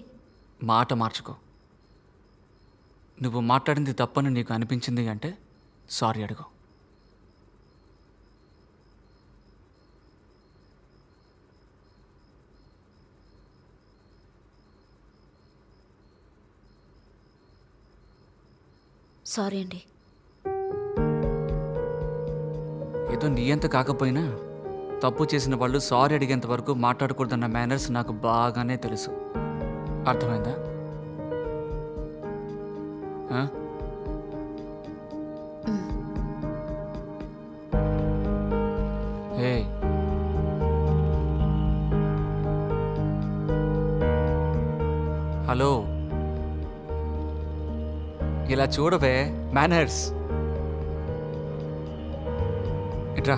మాట మార్చుకో. నువ్వు మాట్లాడింది తప్పని నీకు అనిపించింది అంటే సారీ అడుగు. సారీ అండి. ఏదో నీ అంత కాకపోయినా తప్పు చేసిన వాళ్ళు సారీ అడిగేంత వరకు మాట్లాడకూడదన్న మేనర్స్ నాకు బాగానే తెలుసు. అర్థమైందా? ఏ హలో, ఇలా చూడవే మేనర్స్. ఇట్రా,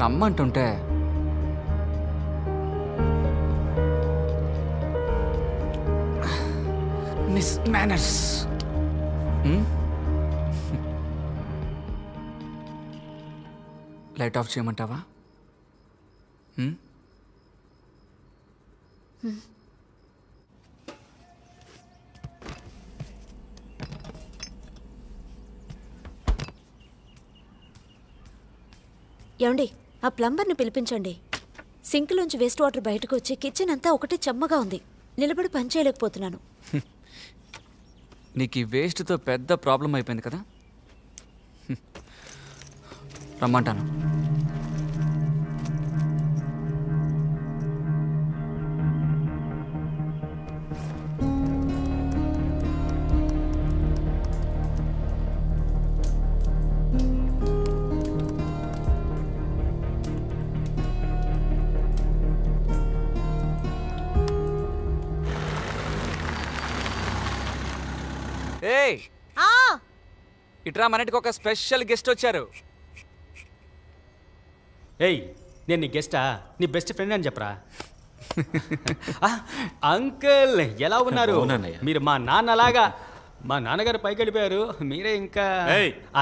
రమ్మంటుంటే మిస్ మేనర్స్. లైట్ ఆఫ్ చేయమంటావా? ఏమండి, ఆ ప్లంబర్ని పిలిపించండి. సింక్లోంచి వేస్ట్ వాటర్ బయటకు వచ్చి కిచెన్ అంతా ఒకటే చెమ్మగా ఉంది. నిలబడి పని చేయలేకపోతున్నాను. నీకు ఈ వేస్ట్తో పెద్ద ప్రాబ్లం అయిపోయింది కదా? రమ్మంటాను. ఏయ్, ఇట్రా, మనటికి ఒక స్పెషల్ గెస్ట్ వచ్చారు. ఏయ్, నేను నీ గెస్టా, నీ బెస్ట్ ఫ్రెండ్ అని చెప్పరా? అంకుల్ ఎలా ఉన్నారు? మీరు మా నాన్నలాగా. మా నాన్నగారు పైకి వెళ్ళిపోయారు, మీరే ఇంకా.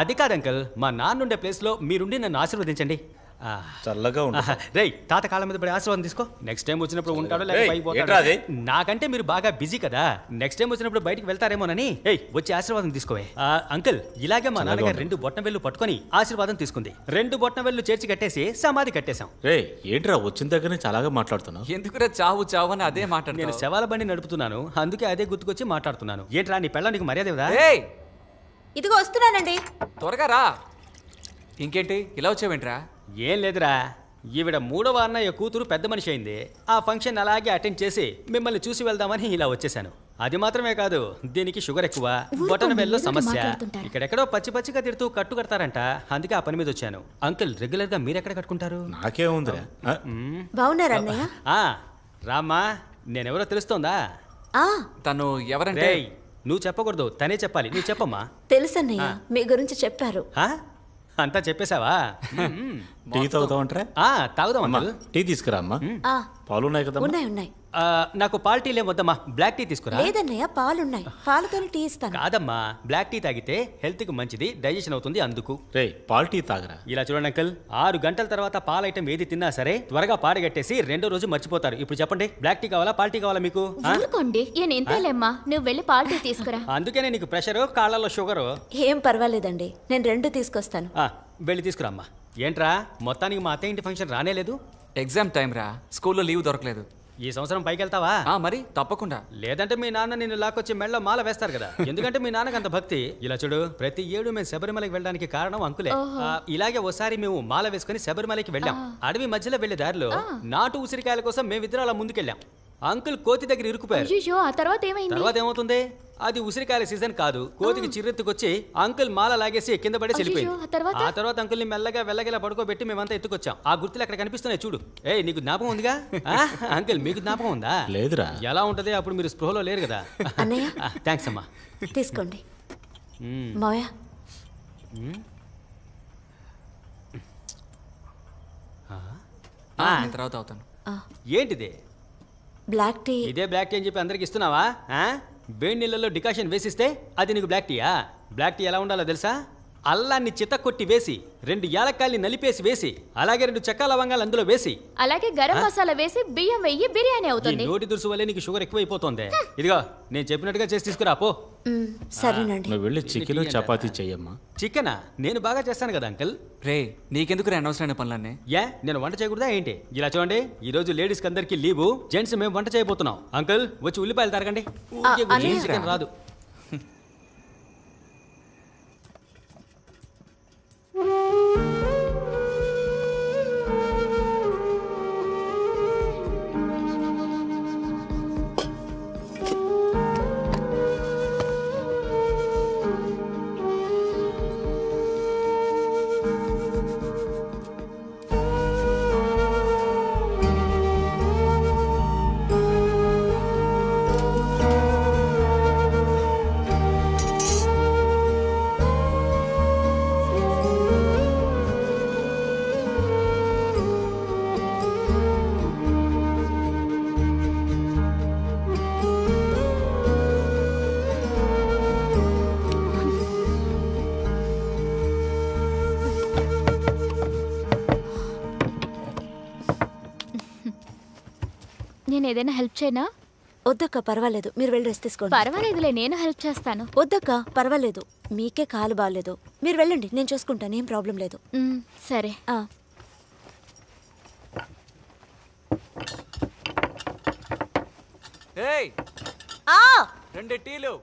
అది కాదు అంకుల్, మా నాన్న ఉండే ప్లేస్లో మీరుండి నన్ను ఆశీర్వదించండి. చల్లగా రేయ్, తాత కాళ్ళ మీద పడి ఆశీర్వాదం తీసుకో. నెక్స్ట్ టైం వచ్చినప్పుడు ఉంటాడో లేకపోతే నాకంటే మీరు బాగా బిజీ కదా, నెక్స్ట్ టైం వచ్చినప్పుడు బయటికి వెళ్తారేమోనని. వచ్చి ఆశీర్వాదం తీసుకోవే. అంకుల్, ఇలాగే మా నాన్నగారు 2 బొట్న వేళ్ళు పట్టుకొని ఆశీర్వాదం తీసుకుంది. 2 బొట్న వేళ్ళు చేర్చి కట్టేసి సమాధి కట్టేశాం. రే ఏంట్రా వచ్చిన దగ్గర నుంచి అలాగే మాట్లాడుతున్నావు? ఎందుకురా చావు చావు అని అదే మాట్లాడు. నేను శవాల బండి నడుపుతున్నాను, అందుకే అదే గుర్తుకొచ్చి మాట్లాడుతున్నాను. ఏంట్రా నీ పెళ్ళ నీకు మర్యాద ఇవ్వదా? ఇదిగో వస్తున్నానండి. త్వరగా రా. ఇంకేంటి ఇలా వచ్చావేంట్రా? ఏం లేదురా, ఈవిడ 3వ అన్నయ్య కూతురు పెద్ద మనిషి అయింది. ఆ ఫంక్షన్ అలాగే అటెండ్ చేసి మిమ్మల్ని చూసి వెళ్దామని ఇలా వచ్చేసాను. అది మాత్రమే కాదు, దీనికి షుగర్ ఎక్కువ, బొటన వేల్లో సమస్య. ఇక్కడెక్కడో పచ్చి పచ్చిగా తిడుతూ కట్టు కడతారంట, అందుకే ఆ పని మీద వచ్చాను. అంకుల్, రెగ్యులర్ గా మీరెక్కడ కట్టుకుంటారు? నాకేముందిరా. బాగున్నారా అన్నయ్య? రామ్మా, నేనెవరో తెలుస్తోందా? తను ఎవరంటే? నువ్వు చెప్పకూడదు, తనే చెప్పాలి. నువ్వు చెప్పమ్మా. తెలుసన్నయ్య, మీ గురించి చెప్పారు. అంతా చెప్పేశావా? టీ తాగుతామంటారా? తాగుదామమ్మా. టీ తీసుకురా అమ్మా. పాలు ఉన్నాయి కదా? ఉన్నాయి. నాకు పాలు టీ లేవద్దమ్మా, బ్లాక్ టీ తీసుకురా. లేదన్నయ్య, పాలున్నాయి, పాలతో టీ ఇస్తాను. కాదమ్మా, బ్లాక్ టీ తాగితే హెల్త్ కి మంచిది, డైజెషన్ అవుతుంది, అందుకు. రే పాలు టీ తాగరా. ఇలా చూడండి అంకల్, 6 గంటల తర్వాత పాల ఐటమ్ ఏది తిన్నా సరే త్వరగా పాడగట్టేసి 2వ రోజు మర్చిపోతారు. ఇప్పుడు చెప్పండి, బ్లాక్ టీ కావాలా, పాలు టీ కావాలా మీకు? ఊరుకోండి, ఇంతేలేమ్మా, నువ్వు వెళ్ళి పాలు టీ తీసుకురా. అందుకనే నీకు ప్రెషరు, కాళ్ళలో షుగరు. ఏం పర్వాలేదండి, నేను 2 తీసుకొస్తాను. వెళ్ళి తీసుకురామ్మా. ఏంట్రా, మొత్తానికి మా అత్తయ్య ఇంటి ఫంక్షన్ రానేలేదు? ఎగ్జామ్ టైం రా, స్కూల్లో లీవ్ దొరకలేదు. ఈ సంవత్సరం పైకి వెళ్తావా? మరి తప్పకుండా. లేదంటే మీ నాన్న నిన్ను లాక్కొచ్చి మెళ్ళలో మాల వేస్తారు కదా, ఎందుకంటే మీ నాన్నకి అంత భక్తి. ఇలా చూడు, ప్రతి ఏడు మేము శబరిమలకి వెళ్ళడానికి కారణం అంకులే. ఇలాగే ఓసారి మేము మాల వేసుకుని శబరిమలకి వెళ్ళాం. అడవి మధ్యలో వెళ్లే దారిలో నాటు ఉసిరికాయల కోసం మేమిద్దరం అలా ముందుకెళ్ళాం. అంకుల్ కోతి దగ్గర ఇరుక్కుపోయారు. ఆ తర్వాత ఏమైంది? తర్వాత ఏమవుతుంది, అది ఉసిరికాయల సీజన్ కాదు. కోతికి చిర్రెత్తుకొచ్చి అంకుల్ మాల లాగేసి కింద పడేసి వెళ్ళిపోయింది. ఆ తర్వాత అంకుల్ని మెల్లగా వెళ్ళగలా పడుకోబెట్టి మేమంతా ఎత్తుకొచ్చాం. ఆ గుర్తులు అక్కడ కనిపిస్తున్నాయి చూడు. నీకు జ్ఞాపకం ఉందిగా? అంకుల్, మీకు జ్ఞాపకం ఉందా? లేదురా. ఎలా ఉంటది, అప్పుడు మీరు స్పృహలో లేరు కదా. థ్యాంక్స్ అమ్మా. తీసుకోండి మావయ్య. తర్వాత అవుతాను. ఏంటిది? Black tea. ఇదే బ్లాక్ టీ అని చెప్పి అందరికి ఇస్తున్నావా? వేడి నీళ్ళలో డికాషన్ వేసిస్తే అది నీకు బ్లాక్ టీయా? బ్లాక్ టీ ఎలా ఉండాలో తెలుసా? అల్లాన్ని చిత్త కొట్టి వేసి 2 యాలక్కాయల్ని నలిపేసి వేసి అలాగే 2 చెక్క లవంగాలు అందులో వేసి అలాగే గరం మసాలా వేసి బియ్యం వెయ్యి బిర్యానీ అవుతుంది. నోటి దురుసు వల్లే నీకు షుగర్ ఎక్కువైపోతుంది. ఇదిగో నేను చెప్పినట్టుగా చేసి తీసుకురా పో. సరేనండి. నువ్వు వెళ్ళి చికెన్ చపాతీ చెయ్యమ్మా. చికెనా? నేను బాగా చేస్తాను కదా అంకుల్. రే, నీకెందుకు అనవసరమైన పనులన్నీ? నేను వంట చేయకూడదా ఏంటి? ఇలా చూడండి, ఈ రోజు లేడీస్ కి అందరికి లీవు, జెంట్స్ మేము వంట చేయబోతున్నాం. అంకుల్, వచ్చి ఉల్లిపాయలు తరగండి. చికెన్ రాదు. నేను ఏదైనా హెల్ప్ చేయనా? వద్దక్క, పర్వాలేదు, మీరు వెళ్ళి రెస్ట్ తీసుకోండి. పర్వాలేదులే, నేను హెల్ప్ చేస్తాను. వద్దక్క, పర్వాలేదు, మీకే కాలు బాగాలేదు, మీరు వెళ్ళండి, నేను చూసుకుంటాను, ఏం ప్రాబ్లం లేదు. సరే. ఏయ్, 2 టీలు.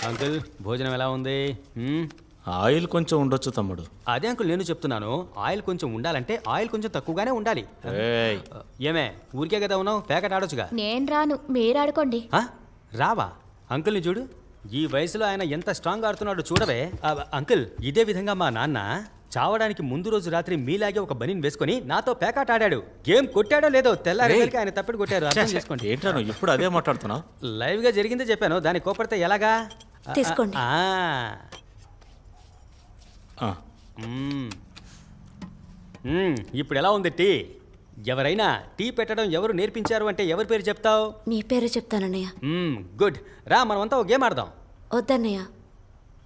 అంకుల్, భోజనం ఎలా ఉంది? ఆయిల్ కొంచెం ఉండొచ్చు తమ్ముడు. అదే అంకుల్ నేను చెప్తున్నాను, ఆయిల్ కొంచెం ఉండాలంటే ఆయిల్ కొంచెం తక్కువగానే ఉండాలి. ఏమే, ఊరికే కదా ఉన్నావు, ప్యాకెట్ ఆడొచ్చుగా. నేను రాను, మీరు ఆడుకోండి. రావా? అంకుల్ని చూడు, ఈ వయసులో ఆయన ఎంత స్ట్రాంగ్ ఆడుతున్నాడో చూడవే. అంకుల్, ఇదే విధంగా మా నాన్న చావడానికి ముందు రోజు రాత్రి మీలాగే ఒక బనీన్ వేసుకొని నాతో పేకాట ఆడాడు. గేమ్ కొట్టాడో లేదో తెల్లారేసరికి ఆయన తప్పిడి కొట్టారు. అర్థం చేసుకోండి. ఏంట్రా నువ్వు ఇప్పుడు అదే మాట్లాడుతున్నావు? లైవ్ గా జరిగిందే చెప్పాను. దాన్ని కోపడితే ఎలాగా? తీసుకోండి. ఇప్పుడు ఎలా ఉంది టీ? ఎవరైనా టీ పెట్టడం ఎవరు నేర్పించారు అంటే ఎవరి పేరు చెప్తావు? నీ పేరే చెప్తానన్నయ్య. గుడ్. రా మనమంతా ఒక గేమ్ ఆడదాం. వద్దన్నయ్య,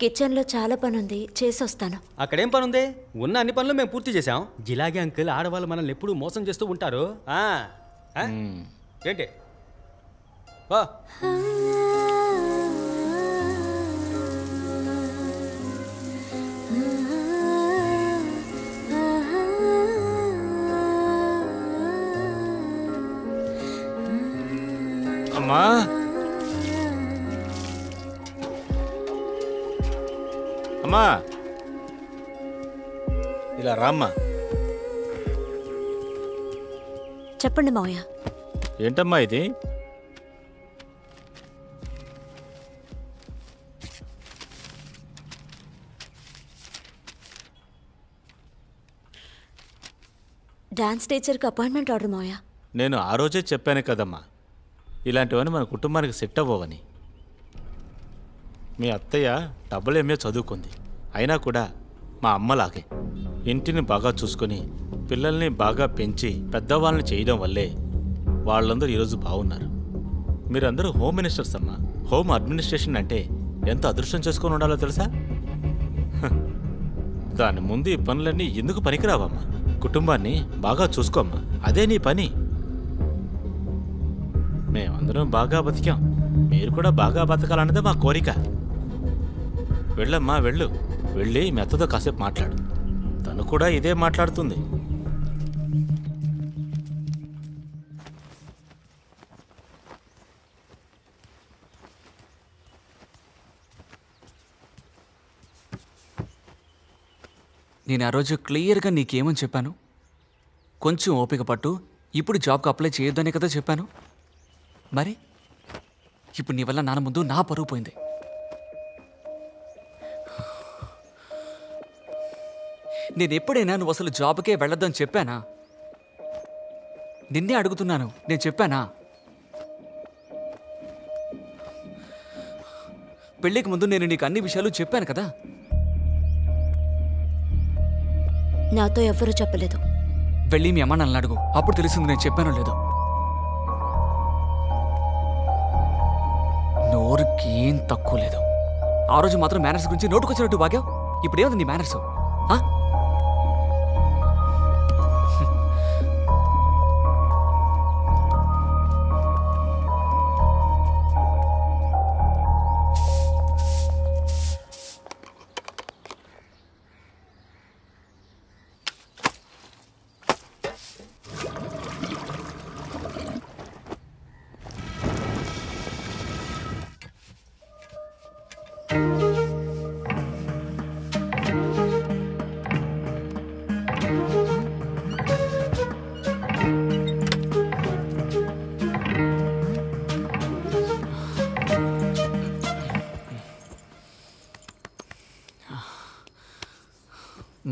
కిచెన్లో చాలా పని ఉంది, చేసి వస్తాను. అక్కడేం పని ఉంది? ఉన్న అన్ని పనులు మేము పూర్తి చేసాం. జిలాగే అంకుల్ ఆడవాళ్ళు మనల్ని ఎప్పుడూ మోసం చేస్తూ ఉంటారు. ఏంటి అమ్మా అమ్మా ఇలా రామ్మా. చెప్పండి మావయ్య. ఏంటమ్మా ఇది? డాన్స్ టీచర్కి అపాయింట్మెంట్ ఆర్డర్ మావయ్య. నేను ఆ రోజే చెప్పాను కదమ్మా, ఇలాంటివన్నీ మన కుటుంబానికి సెట్ అవ్వవని. మీ అత్తయ్య డబుల్ ఎంఏ చదువుకుంది, అయినా కూడా మా అమ్మలాగే ఇంటిని బాగా చూసుకొని పిల్లల్ని బాగా పెంచి పెద్దవాళ్ళని చేయడం వల్లే వాళ్ళందరూ ఈరోజు బాగున్నారు. మీరందరూ హోమ్ మినిస్టర్స్ అమ్మా. హోమ్ అడ్మినిస్ట్రేషన్ అంటే ఎంత అదృష్టం చేసుకొని ఉండాలో తెలుసా? దాని ముందు ఈ పనులన్నీ ఎందుకు పనికిరావమ్మా? కుటుంబాన్ని బాగా చూసుకోమ్మా, అదే నీ పని. మేమందరం బాగా బతికాం, మీరు కూడా బాగా బతకాలన్నదే మా కోరిక. వెళ్ళమ్మా, వెళ్ళు. వెళ్ళి మీ అత్తతో కాసేపు మాట్లాడు, తను కూడా ఇదే మాట్లాడుతుంది. నేను ఆ రోజు క్లియర్గా నీకేమని చెప్పాను? కొంచెం ఓపిక పట్టు, ఇప్పుడు జాబ్కి అప్లై చేయొద్దనే కదా చెప్పాను. మరి ఇప్పుడు నీ వల్ల నాన్న ముందు నా పరువు పోయింది. నేను ఎప్పుడైనా నువ్వు అసలు జాబ్కే వెళ్ళొద్దని చెప్పానా? నిన్నే అడుగుతున్నాను, నేను చెప్పానా? పెళ్ళికి ముందు నేను నీకు అన్ని విషయాలు చెప్పాను కదా. నాతో ఎవరూ చెప్పలేదు. వెళ్ళి మీ అమ్మ నన్ను అడుగు, అప్పుడు తెలిసింది నేను చెప్పానో లేదో. నోరుకి ఏం తక్కువ లేదు. ఆ రోజు మాత్రం మేనర్స్ గురించి నోటుకొచ్చినట్టు బాగావు. ఇప్పుడు ఏముంది నీ మేనర్స్?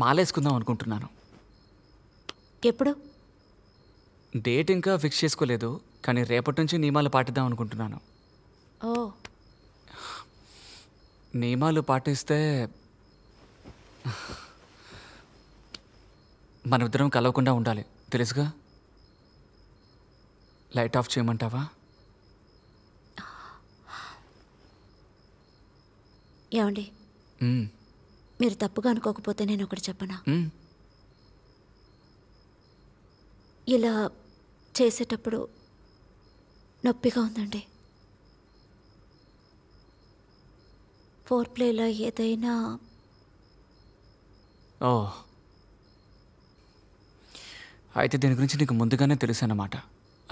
మాలేసుకుందాం అనుకుంటున్నాను. ఎప్పుడు? డేట్ ఇంకా ఫిక్స్ చేసుకోలేదు, కానీ రేపటి నుంచి నియమాలు పాటిద్దాం అనుకుంటున్నాను. ఓ, నియమాలు పాటిస్తే మనమిద్దరం కలవకుండా ఉండాలి, తెలుసుగా? లైట్ ఆఫ్ చేయమంటావా? ఏమండి, మీరు తప్పుగా అనుకోకపోతే నేను ఒకటి చెప్పనా? ఇలా చేసేటప్పుడు నొప్పిగా ఉందండి. ఫోర్ ప్లేలో ఏదైనా ఓ, అయితే దీని గురించి నీకు ముందుగానే తెలుసు అన్నమాట,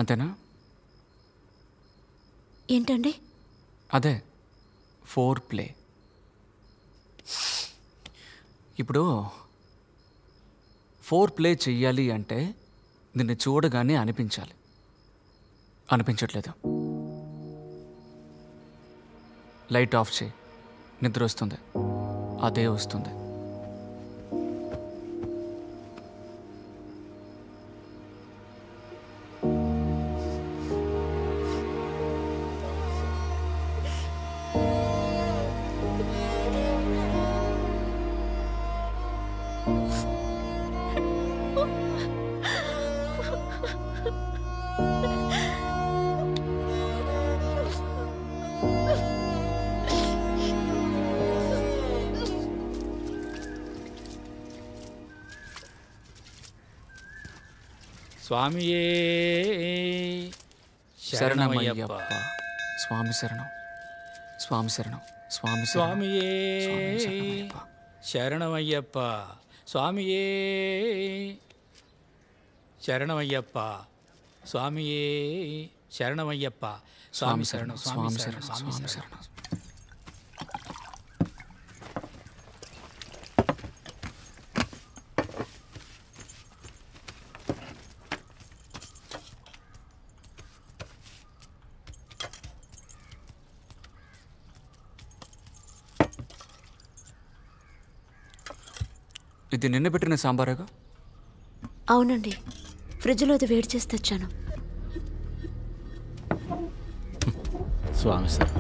అంతేనా? ఏంటండి? అదే ఫోర్ ప్లే. ఇప్పుడు ఫోర్ ప్లే చెయ్యాలి అంటే నిన్ను చూడగానే అనిపించాలి. అనిపించట్లేదు. లైట్ ఆఫ్ చేయి, నిద్ర వస్తుంది, అదే వస్తుంది. స్వామియే శరణమయ్యప్ప. స్వామి శరణం, స్వామి శరణం, స్వామి స్వామియే శరణమయ్యప్ప. స్వామియే శరణమయ్యప్ప. స్వామియే శరణమయ్యప్ప. స్వామి శరణం, స్వామి శరణం, స్వామి శరణం. ఇది నిన్న పెట్టిన సాంబారేగా? అవునండి, ఫ్రిడ్జ్లో అది వేడి చేసి తెచ్చాను. స్వామి సార్,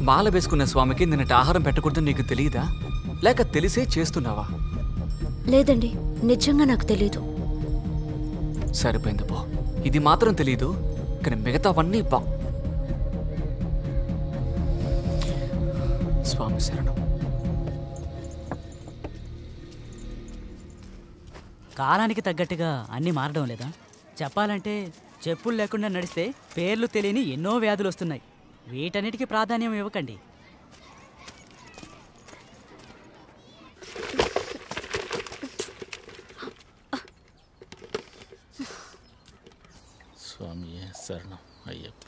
మాల వేసుకున్న స్వామికి నిన్నటి ఆహారం పెట్టకూడదని నీకు తెలియదా, లేక తెలిసే చేస్తున్నావా? లేదండి, నిజంగా నాకు తెలీదు. సరిపోయింది పో. ఇది మాత్రం తెలీదు, కానీ మిగతావన్నీ బా. స్వామి శరణం. కాలానికి తగ్గట్టుగా అన్నీ మారడం లేదా? చెప్పాలంటే చెప్పులు లేకుండా నడిస్తే పేర్లు తెలియని ఎన్నో వ్యాధులు వస్తున్నాయి. వీటన్నిటికీ ప్రాధాన్యం ఇవ్వకండి. స్వామియే శరణం అయ్యప్ప.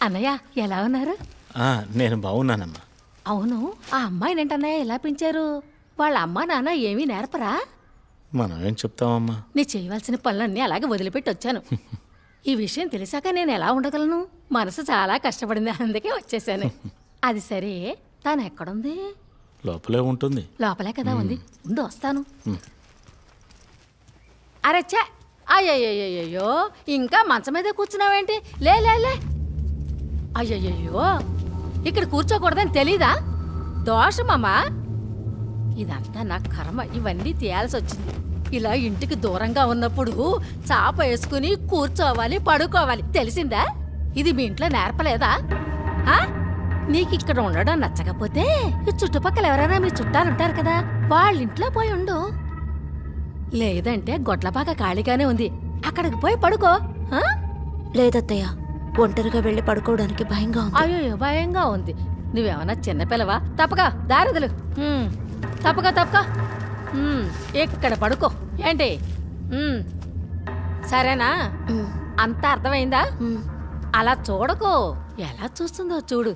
అన్నయ్య ఎలా ఉన్నారు? నేను బాగున్నానమ్మా. అవును, ఆ అమ్మాయిని ఏంటన్నయ్య ఎలా పెంచారు? వాళ్ళ అమ్మా నాన్న ఏమీ నేర్పరా? మనం ఏం చెప్తామమ్మా? నీ చేయవలసిన పనులన్నీ అలాగే వదిలిపెట్టి వచ్చాను. ఈ విషయం తెలిసాక నేను ఎలా ఉండగలను? మనసు చాలా కష్టపడింది, అందుకే వచ్చేసాను. అది సరే, తాను ఎక్కడుంది? లోపలే ఉంటుంది. లోపలే కదా ఉంది. ఉండు వస్తాను. అరే చే, అయ్యయ్యో, ఇంకా మంచం మీద కూర్చున్నావేంటి? లే లే లే. అయ్యయ్యో, ఇక్కడ కూర్చోకూడదని తెలీదా? దోషమమ్మా. ఇదంతా నా కర్మ, ఇవన్నీ తీయాల్సి వచ్చింది. ఇలా ఇంటికి దూరంగా ఉన్నప్పుడు చాప వేసుకుని కూర్చోవాలి, పడుకోవాలి, తెలిసిందా? ఇది మీ ఇంట్లో నేర్పలేదా? నీకు ఇక్కడ ఉండడం నచ్చకపోతే ఈ చుట్టుపక్కల ఎవరైనా మీ చుట్టాలుంటారు కదా, వాళ్ళ ఇంట్లో పోయి ఉండు. లేదంటే గొడ్లపాక ఖాళీగానే ఉంది, అక్కడికి పోయి పడుకో. లేదత్తయ్య, ఒంటరిగా వెళ్ళి పడుకోవడానికి భయంగా ఉంది. అయ్యో, భయంగా ఉంది. నువ్వేమన్నా చిన్నపిల్లవా? తప్పగా దారిదలు, తప్పగా ఇక్కడ పడుకో. ఏంటి? సరేనా? అంతా అర్థమైందా? అలా చూడకో, ఎలా చూస్తుందో చూడు.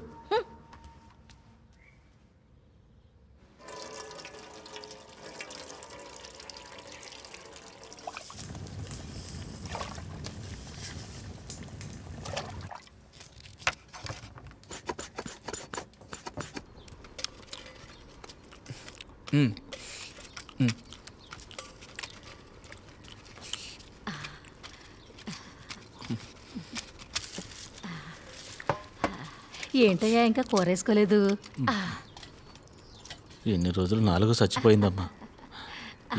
ఏంటయ్యా ఇంకా కూరేసుకోలేదు? ఎన్ని రోజులు 4 చచ్చిపోయిందమ్మా.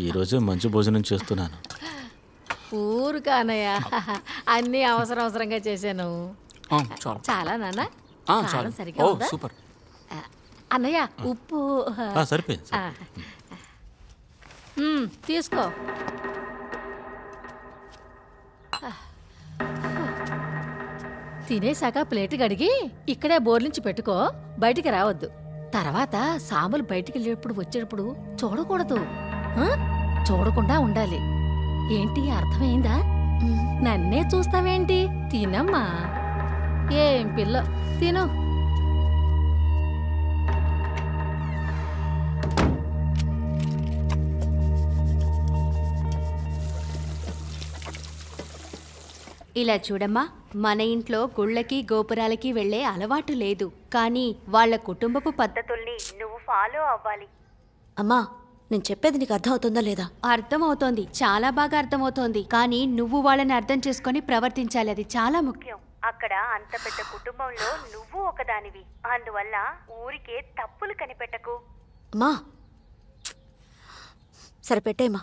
ఈరోజే మంచి భోజనం చేస్తున్నాను. ఊరుకానయ్యా, అన్నీ అవసరంగా చేశాను. చాలా నాన్న, సరిగ్గా ఉందా? సూపర్ అన్నయ్య, ఉప్పు సరిపోయింది. తీసుకో. తినేశాక ప్లేట్ కడిగి ఇక్కడే బోర్లించి పెట్టుకో, బయటికి రావద్దు. తర్వాత సాములు బయటికి వెళ్ళేటప్పుడు వచ్చేటప్పుడు చూడకూడదు, చూడకుండా ఉండాలి. ఏంటి, అర్థమైందా? నన్నే చూస్తావేంటి? తినమ్మా. ఏం పిల్ల, తిను. ఇలా చూడమ్మా, మన ఇంట్లో గుళ్ళకి గోపురాలకి వెళ్లే అలవాటు లేదు, కానీ వాళ్ళ కుటుంబపు పద్ధతుల్ని నువ్వు ఫాలో అవ్వాలి. అమ్మా నేను చెప్పేది నీకు అర్థం అవుతుందా లేదా? అర్థమవుతోంది, చాలా బాగా అర్థమవుతోంది. కానీ నువ్వు వాళ్ళని అర్థం చేసుకొని ప్రవర్తించాలి, అది చాలా ముఖ్యం. అక్కడ అంత పెద్ద కుటుంబంలో నువ్వు ఒకదానివి. అందువల్ల ఊరికే తప్పులు కనిపెట్టకు. అమ్మా సరే పెట్టేమ్మా.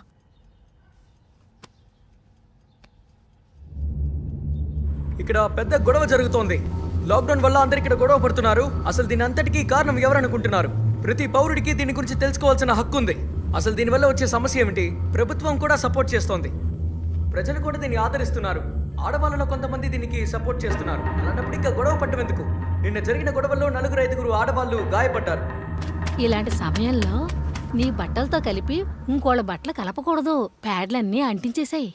ఇక్కడ పెద్ద గొడవ జరుగుతోంది. లాక్డౌన్ వల్ల అందరు ఇక్కడ గొడవ పడుతున్నారు. అసలు దీని అంతటికీ కారణం ఎవరనుకుంటున్నారు? ప్రతి పౌరుడికి దీని గురించి తెలుసుకోవాల్సిన హక్కు ఉంది. అసలు దీనివల్ల వచ్చే సమస్య ఏమిటి? ప్రభుత్వం కూడా సపోర్ట్ చేస్తోంది, ప్రజలు కూడా దీన్ని ఆదరిస్తున్నారు. ఆడవాళ్ళలో కొంతమంది దీనికి సపోర్ట్ చేస్తున్నారు. అలాంటప్పుడు ఇంకా గొడవ పట్టం ఎందుకు? నిన్న జరిగిన గొడవల్లో 4-5 ఆడవాళ్ళు గాయపడ్డారు. ఇలాంటి సమయంలో నీ బట్టలతో కలిపి ఇంకోళ్ళ బట్టలు కలపకూడదు. ప్యాడ్లన్నీ అంటించేసాయి.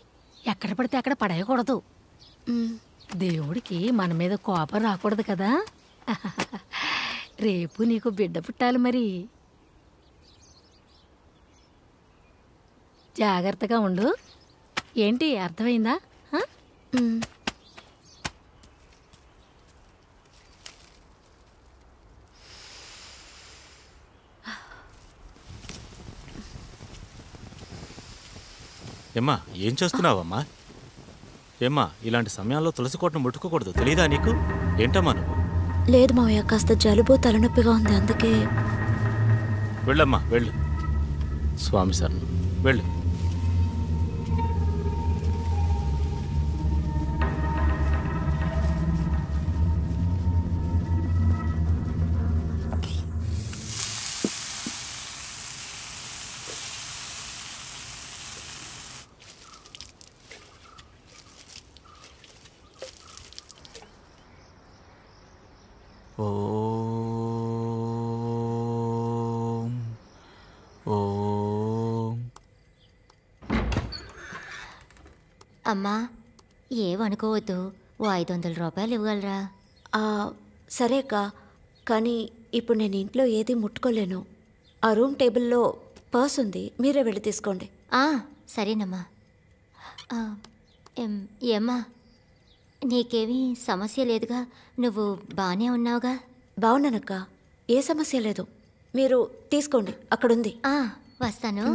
ఎక్కడ పడితే అక్కడ పడేయకూడదు. దేవుడికి మన మీద కోపం రాకూడదు కదా. రేపు నీకు బిడ్డ పుట్టాలి మరి. జాగ్రత్తగా ఉండు. ఏంటి అర్థమైందా? ఏమ్మా ఏం చేస్తున్నావమ్మా? ఏమ్మా ఇలాంటి సమయాల్లో తులసి కోటను ముట్టుకోకూడదు, తెలీదా నీకు? ఏంటమ్మా నువ్వు? లేదు మావయ్య, కాస్త జలుబు తలనొప్పిగా ఉంది, అందుకే. వెళ్ళమ్మా వెళ్ళు. స్వామి శరణం, వెళ్ళు. అమ్మా ఏమనుకోవద్దు, ఓ 500 రూపాయలు ఇవ్వగలరా? సరే అక్క, కానీ ఇప్పుడు నేను ఇంట్లో ఏది ముట్టుకోలేను. ఆ రూమ్ టేబుల్లో పర్స్ ఉంది, మీరే వెళ్ళి తీసుకోండి. సరేనమ్మా. ఏమ్మా నీకేమీ సమస్య లేదుగా? నువ్వు బాగానే ఉన్నావుగా? బాగున్నానక్క, ఏ సమస్య లేదు. మీరు తీసుకోండి, అక్కడుంది. వస్తాను.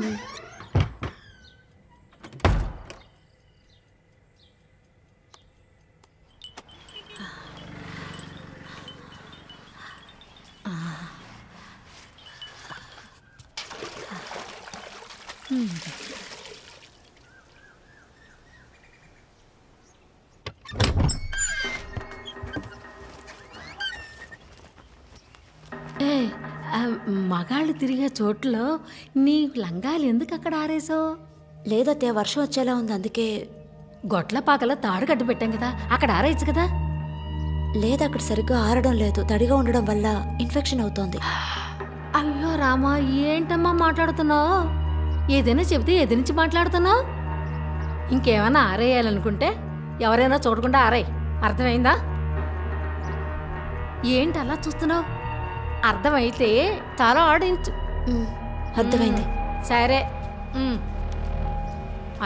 మగాళ్ళు తిరిగే చోట్లో నీ లంగాలు ఎందుకు అక్కడ ఆరేసావు? లేదతే వర్షం వచ్చేలా ఉంది, అందుకే. గొట్ల పాకలో తాడు కట్టు పెట్టాం కదా, అక్కడ ఆరేయచ్చు కదా. లేదు, అక్కడ సరిగ్గా ఆరడం లేదు. తడిగా ఉండడం వల్ల ఇన్ఫెక్షన్ అవుతోంది. అయ్యో రామా, ఏంటమ్మా మాట్లాడుతున్నావు? ఏదైనా చెబితే ఏది నుంచి మాట్లాడుతున్నావు? ఇంకేమైనా ఆరేయాలనుకుంటే ఎవరైనా చూడకుండా ఆరేయ్, అర్థమైందా? ఏంటి అలా చూస్తున్నావు? అర్థమైతే చాలా ఆడించు. అర్థమైంది. సరే,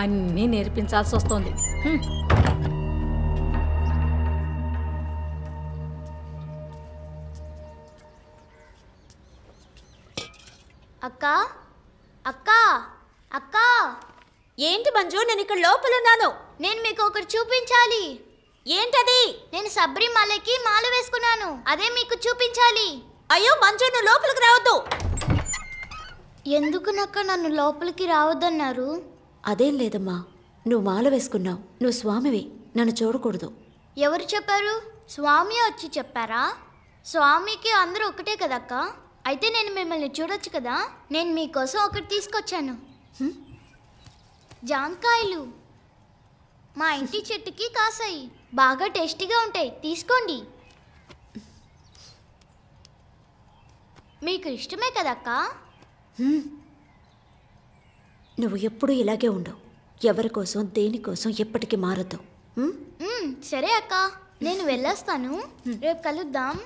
అన్నీ నేర్పించాల్సి వస్తుంది. అక్కా అక్కా అక్కా, ఏంటి మంజు? నేను ఇక్కడ లోపల ఉన్నాను. నేను మీకు ఒకటి చూపించాలి. ఏంటది? నేను శబరిమలకి మాల వేసుకున్నాను, అదే మీకు చూపించాలి. అయ్యో మంజు, నువ్వు లోపలికి రావద్దు. ఎందుకు నక్క నన్ను లోపలికి రావద్దన్నారు? అదేం లేదమ్మా, నువ్వు మాల వేసుకున్నావు, నువ్వు స్వామివి, నన్ను చూడకూడదు. ఎవరు చెప్పారు? స్వామి వచ్చి చెప్పారా? స్వామికి అందరూ ఒకటే కదక్క. అయితే నేను మిమ్మల్ని చూడొచ్చు కదా. నేను మీకోసం ఒకటి తీసుకొచ్చాను. జాంకాయలు మా ఇంటి చెట్టుకి కాసాయి, బాగా టేస్టీగా ఉంటాయి, తీసుకోండి. మీకు ఇష్టమే కదక్క. నువ్వు ఎప్పుడూ ఇలాగే ఉండవు, ఎవరి కోసం దేనికోసం ఎప్పటికీ మారద్దు. సరే అక్క, నేను వెళ్ళొస్తాను, రేపు కలుద్దాం.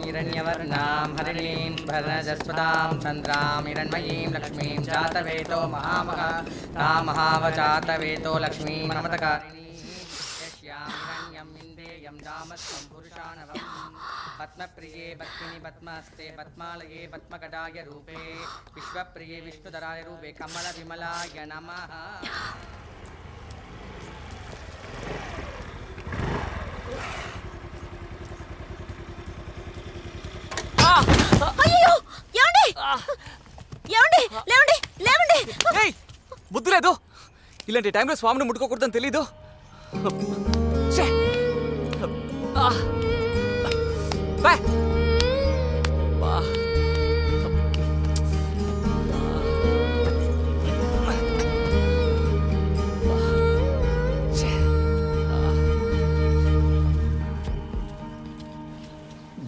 हिरण्यवर्णां हरिणीं भरजस्वतां चन्द्रां हिरण्मयीं लक्ष्मीं जातवेतो महामः तामहावजातवेतो लक्ष्मीं नमतकारिणीं यस्यां हिरण्यं इन्दे శ్రియం జామస్వం పురుషానవం పద్మప్రియే పద్మిని పద్మస్తే పద్మాలయే పద్మకటాయ రూపే విశ్వప్రియే విష్ణుధరాయ రూపే కమల విమలాయ నమః. అయ్యో ఏమండి ఏమండి లేవండి లేవండి. బుద్ధి లేదు. ఇలాంటి టైంలో స్వామిని ముట్టుకోకూడదని తెలీదు.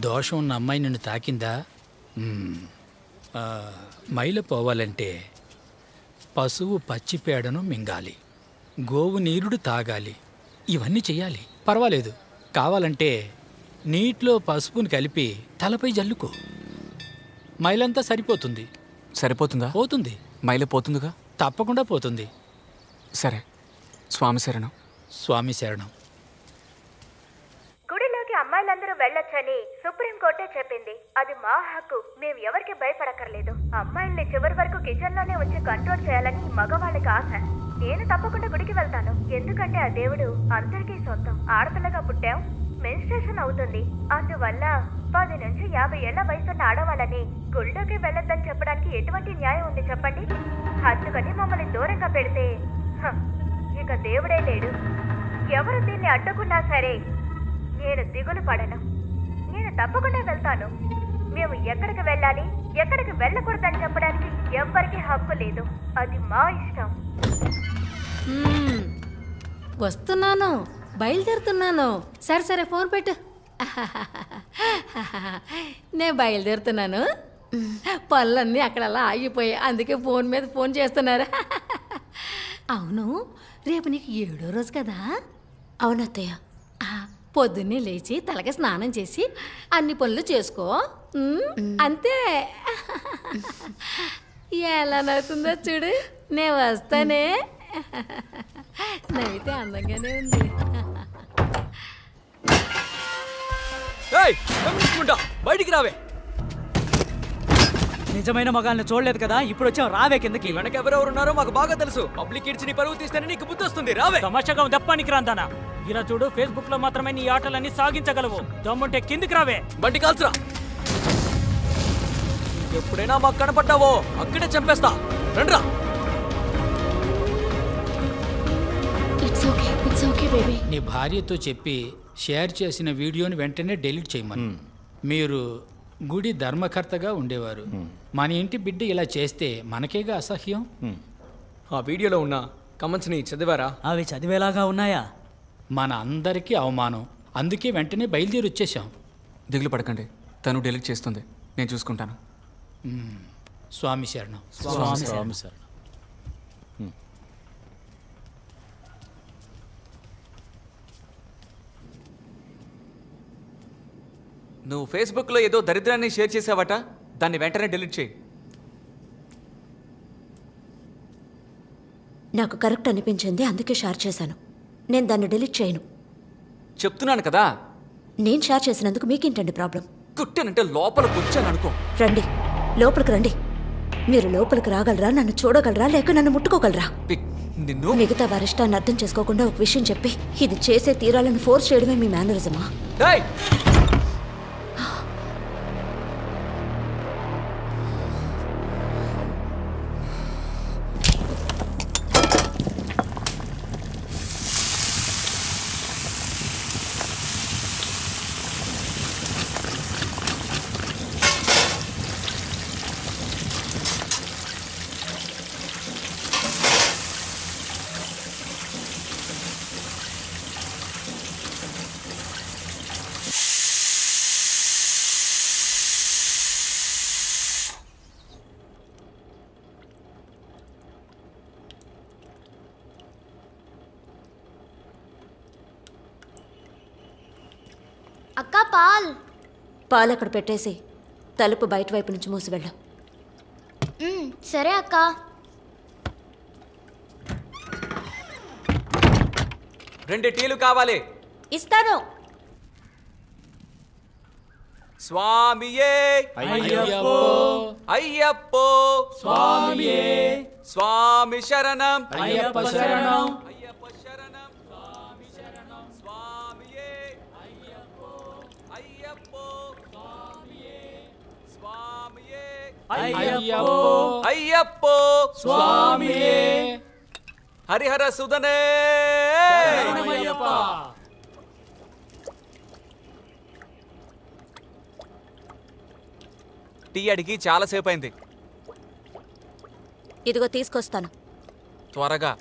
దోషం ఉన్న అమ్మాయి నిన్ను తాకిందా? మైల పోవాలంటే పశువు పచ్చిపేడను మింగాలి, గోవు నీరుడు తాగాలి, ఇవన్నీ చెయ్యాలి. పర్వాలేదు, కావాలంటే నీటిలో పసుపుని కలిపి తలపై జల్లుకో, మైలంతా సరిపోతుంది. సరిపోతుందా? పోతుంది. మైల పోతుందిగా? తప్పకుండా పోతుంది. సరే, స్వామి శరణం. స్వామి శరణం. గుడిలోకి అమ్మాయిలందరూ వెళ్ళొచ్చని సుప్రీంకోర్టే చెప్పింది. అది మా హక్కు. మేము ఎవరికి భయపడక్కర్లేదు. అమ్మాయిల్ని చివరి వరకు కిచెన్ లోనే ఉంచి కంట్రోల్ చేయాలని మగవాళ్ళకి ఆశ. నేను తప్పకుండా గుడికి వెళ్తాను, ఎందుకంటే ఆ దేవుడు అందరికీ సొంతం. ఆడపిల్లగా పుట్టాం, మెన్స్ట్రేషన్ అవుతుంది. అందువల్ల 10 నుంచి 50 ఏళ్ల వయసున్న ఆడవాళ్ళని గుళ్ళోకి వెళ్ళొద్దని చెప్పడానికి ఎటువంటి న్యాయం ఉంది చెప్పండి? అందుకని మమ్మల్ని దూరంగా పెడితే ఇక దేవుడే లేడు. ఎవరు దీన్ని అడ్డుకున్నా సరే నేను దిగులు పడను. నేను తప్పకుండా వెళ్తాను. మేము ఎక్కడికి వెళ్ళాలి, ఎక్కడికి వెళ్ళకూడదని చెప్పడానికి ఎవ్వరికీ హక్కు లేదు. అది మా ఇష్టం. వస్తున్నాను, బయలుదేరుతున్నాను. సరే సరే, ఫోన్ పెట్టు. నేను బయలుదేరుతున్నాను. పనులన్నీ అక్కడ అలా ఆగిపోయాయి, అందుకే ఫోన్ మీద ఫోన్ చేస్తున్నారు. అవును, రేపు నీకు 7వ రోజు కదా? అవునత్తయ్య. పొద్దున్నే లేచి తలకి స్నానం చేసి అన్ని పనులు చేసుకో. అంతే. ఎలా నవ్వుతుందో చూడు. నేను వస్తానే. నవ్వితే అందంగానే ఉంది. బయటికి రావే. నిజమైన మగాళ్ళని చూడలేదు కదా, ఇప్పుడు వచ్చాం. రావే కిందకి. వెనక ఎవరెవరున్నారో మాకు బాగా తెలుసు. పబ్లిక్ ఇడ్చి నీ పరువు తీస్తేనే నీకు బుద్ధి వస్తుంది. రావే. తమాషాగా దప్పానికి రాందానా. ఇలా చూడు, ఫేస్బుక్ లో మాత్రమే నీ ఆటలన్నీ సాగించగలవు. దమ్ముంటే కిందికి రావే. బండి కాల్చురా. ఎప్పుడైనా మాకు కనపడ్డావో అక్కడే చంపేస్తా. రండ్రా. నీ భార్యతో చెప్పి షేర్ చేసిన వీడియోని వెంటనే డిలీట్ చేయమని. మీరు గుడి ధర్మకర్తగా ఉండేవారు. మన ఇంటి బిడ్డ ఇలా చేస్తే మనకేగా అసహ్యం. ఆ వీడియోలో ఉన్న కమెంట్స్ని చదివారా? అవి చదివేలాగా ఉన్నాయా? మన అందరికీ అవమానం. అందుకే వెంటనే బయలుదేరి వచ్చేసాం. దిగులు పడకండి, తను డిలీట్ చేస్తుంది, నేను చూసుకుంటాను. స్వామి శరణం. స్వామి శరణం. నువ్వు ఫేస్బుక్లో ఏదో దరిద్రాన్ని షేర్ చేసావట, దాన్ని వెంటనే డిలీట్ చేయి. నాకు కరెక్ట్ అనిపించింది, అందుకే షేర్ చేశాను. నేను దాన్ని డిలీట్ చేయను. చెప్తున్నాను కదా. నేను షేర్ చేసినందుకు మీకేంటండి ప్రాబ్లం? కుట్టానంటే లోపలికి వచ్చాను అనుకో. రండి, లోపలికి రండి. మీరు లోపలికి రాగలరా, నన్ను చూడగలరా, లేక నన్ను ముట్టుకోగలరా? మిగతా వారి ఇష్టాన్ని అర్థం చేసుకోకుండా ఒక విషయం చెప్పి ఇది చేసే తీరాలను ఫోర్స్ చేయడమే మీ మేనరిజమా? అక్క పాల్. పాలు అక్కడ పెట్టేసి తలుపు బయట వైపు నుంచి మూసి వెళ్ళు. సరే అక్క. రెండు టీలు కావాలి. ఇస్తాను. స్వామియే అయ్యప్పో అయ్యప్పో స్వామియే స్వామి శరణం అయ్యప్ప శరణం అయ్యప్ప శరణం స్వామి శరణం స్వామియే అయ్యప్పో అయ్యప్పో స్వామియే స్వామియే అయ్యప్పో అయ్యప్పో స్వామియే హరిహర సుదనే శరణమయ్యప్ప. టీ అడిగి చాలాసేపు అయింది. ఇదిగో తీసుకొస్తాను. త్వరగా.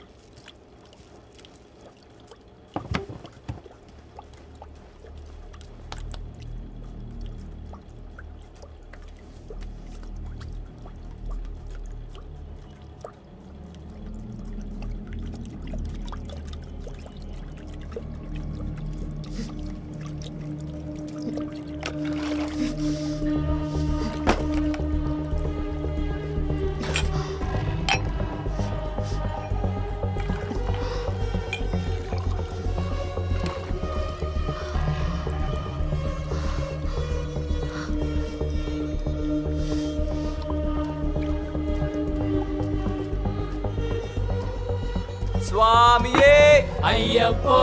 స్వామియే అయ్యప్పో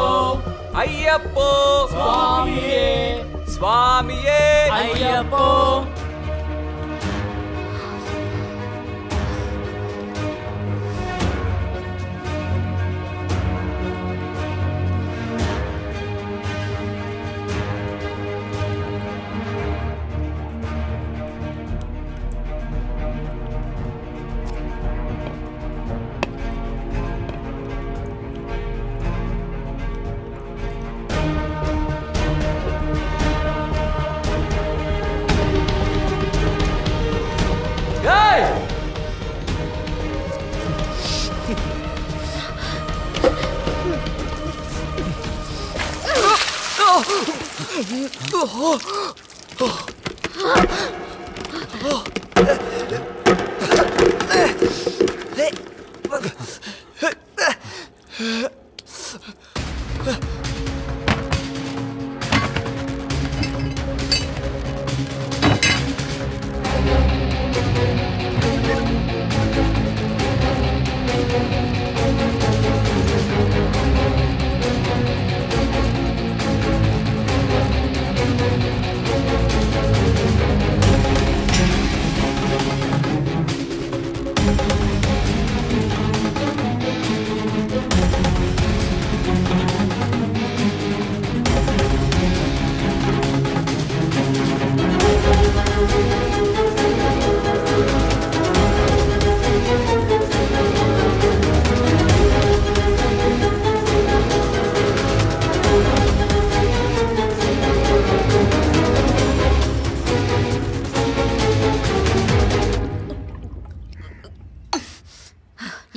అయ్యప్పో స్వామియే స్వామియే అయ్యప్పో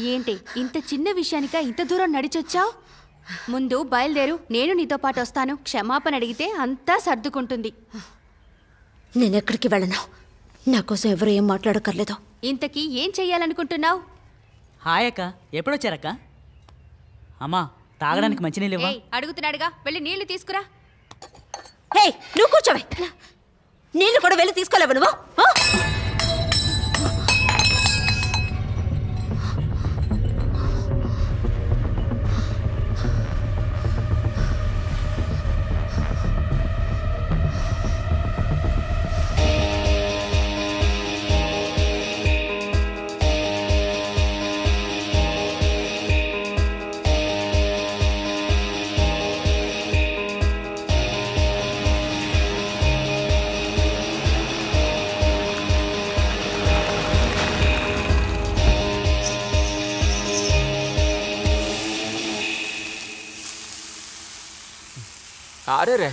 ఏంటి ఇంత చిన్న విషయానికా ఇంత దూరం నడిచొచ్చావు? ముందు బయలుదేరు, నేను నీతో పాటు వస్తాను. క్షమాపణ అడిగితే అంతా సర్దుకుంటుంది. నేనెక్కడికి వెళ్ళను. నా కోసం ఎవరు ఏం మాట్లాడక్కర్లేదు. ఇంతకీ ఏం చెయ్యాలనుకుంటున్నావు? హాయ్ అక్క, ఎప్పుడొచ్చారక్క? అమ్మా, తాగడానికి మంచినీళ్ళు ఇవ్వ. ఏయ్, అడుగుతున్నాడుగా, వెళ్ళి నీళ్లు తీసుకురా. హే, నువ్వు కూర్చోవే. నీళ్ళు కూడా వెళ్ళి తీసుకోలేవు నువ్వు? అరే రే,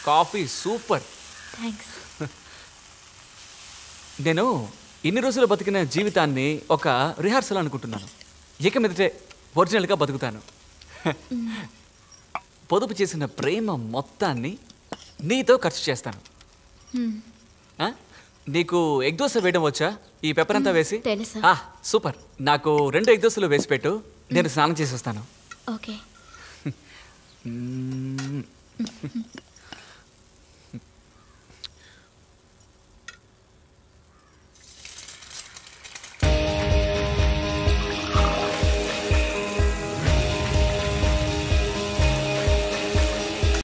కాఫీ సూపర్. థ్యాంక్స్. నేను ఇన్ని రోజులు బతికిన జీవితాన్ని ఒక రిహార్సల్ అనుకుంటున్నాను. ఇక మీదటే ఒరిజినల్గా బతుకుతాను. పొదుపు చేసిన ప్రేమ మొత్తాన్ని నీతో ఖర్చు చేస్తాను. నీకు ఎగ్ దోశ వేయడం వచ్చా? ఈ పెప్పర్ అంతా వేసి. తెలుసా? సూపర్. నాకు 2 ఎగ్ దోశలు వేసి పెట్టు, నేను స్నానం చేసి వస్తాను. ఓకే.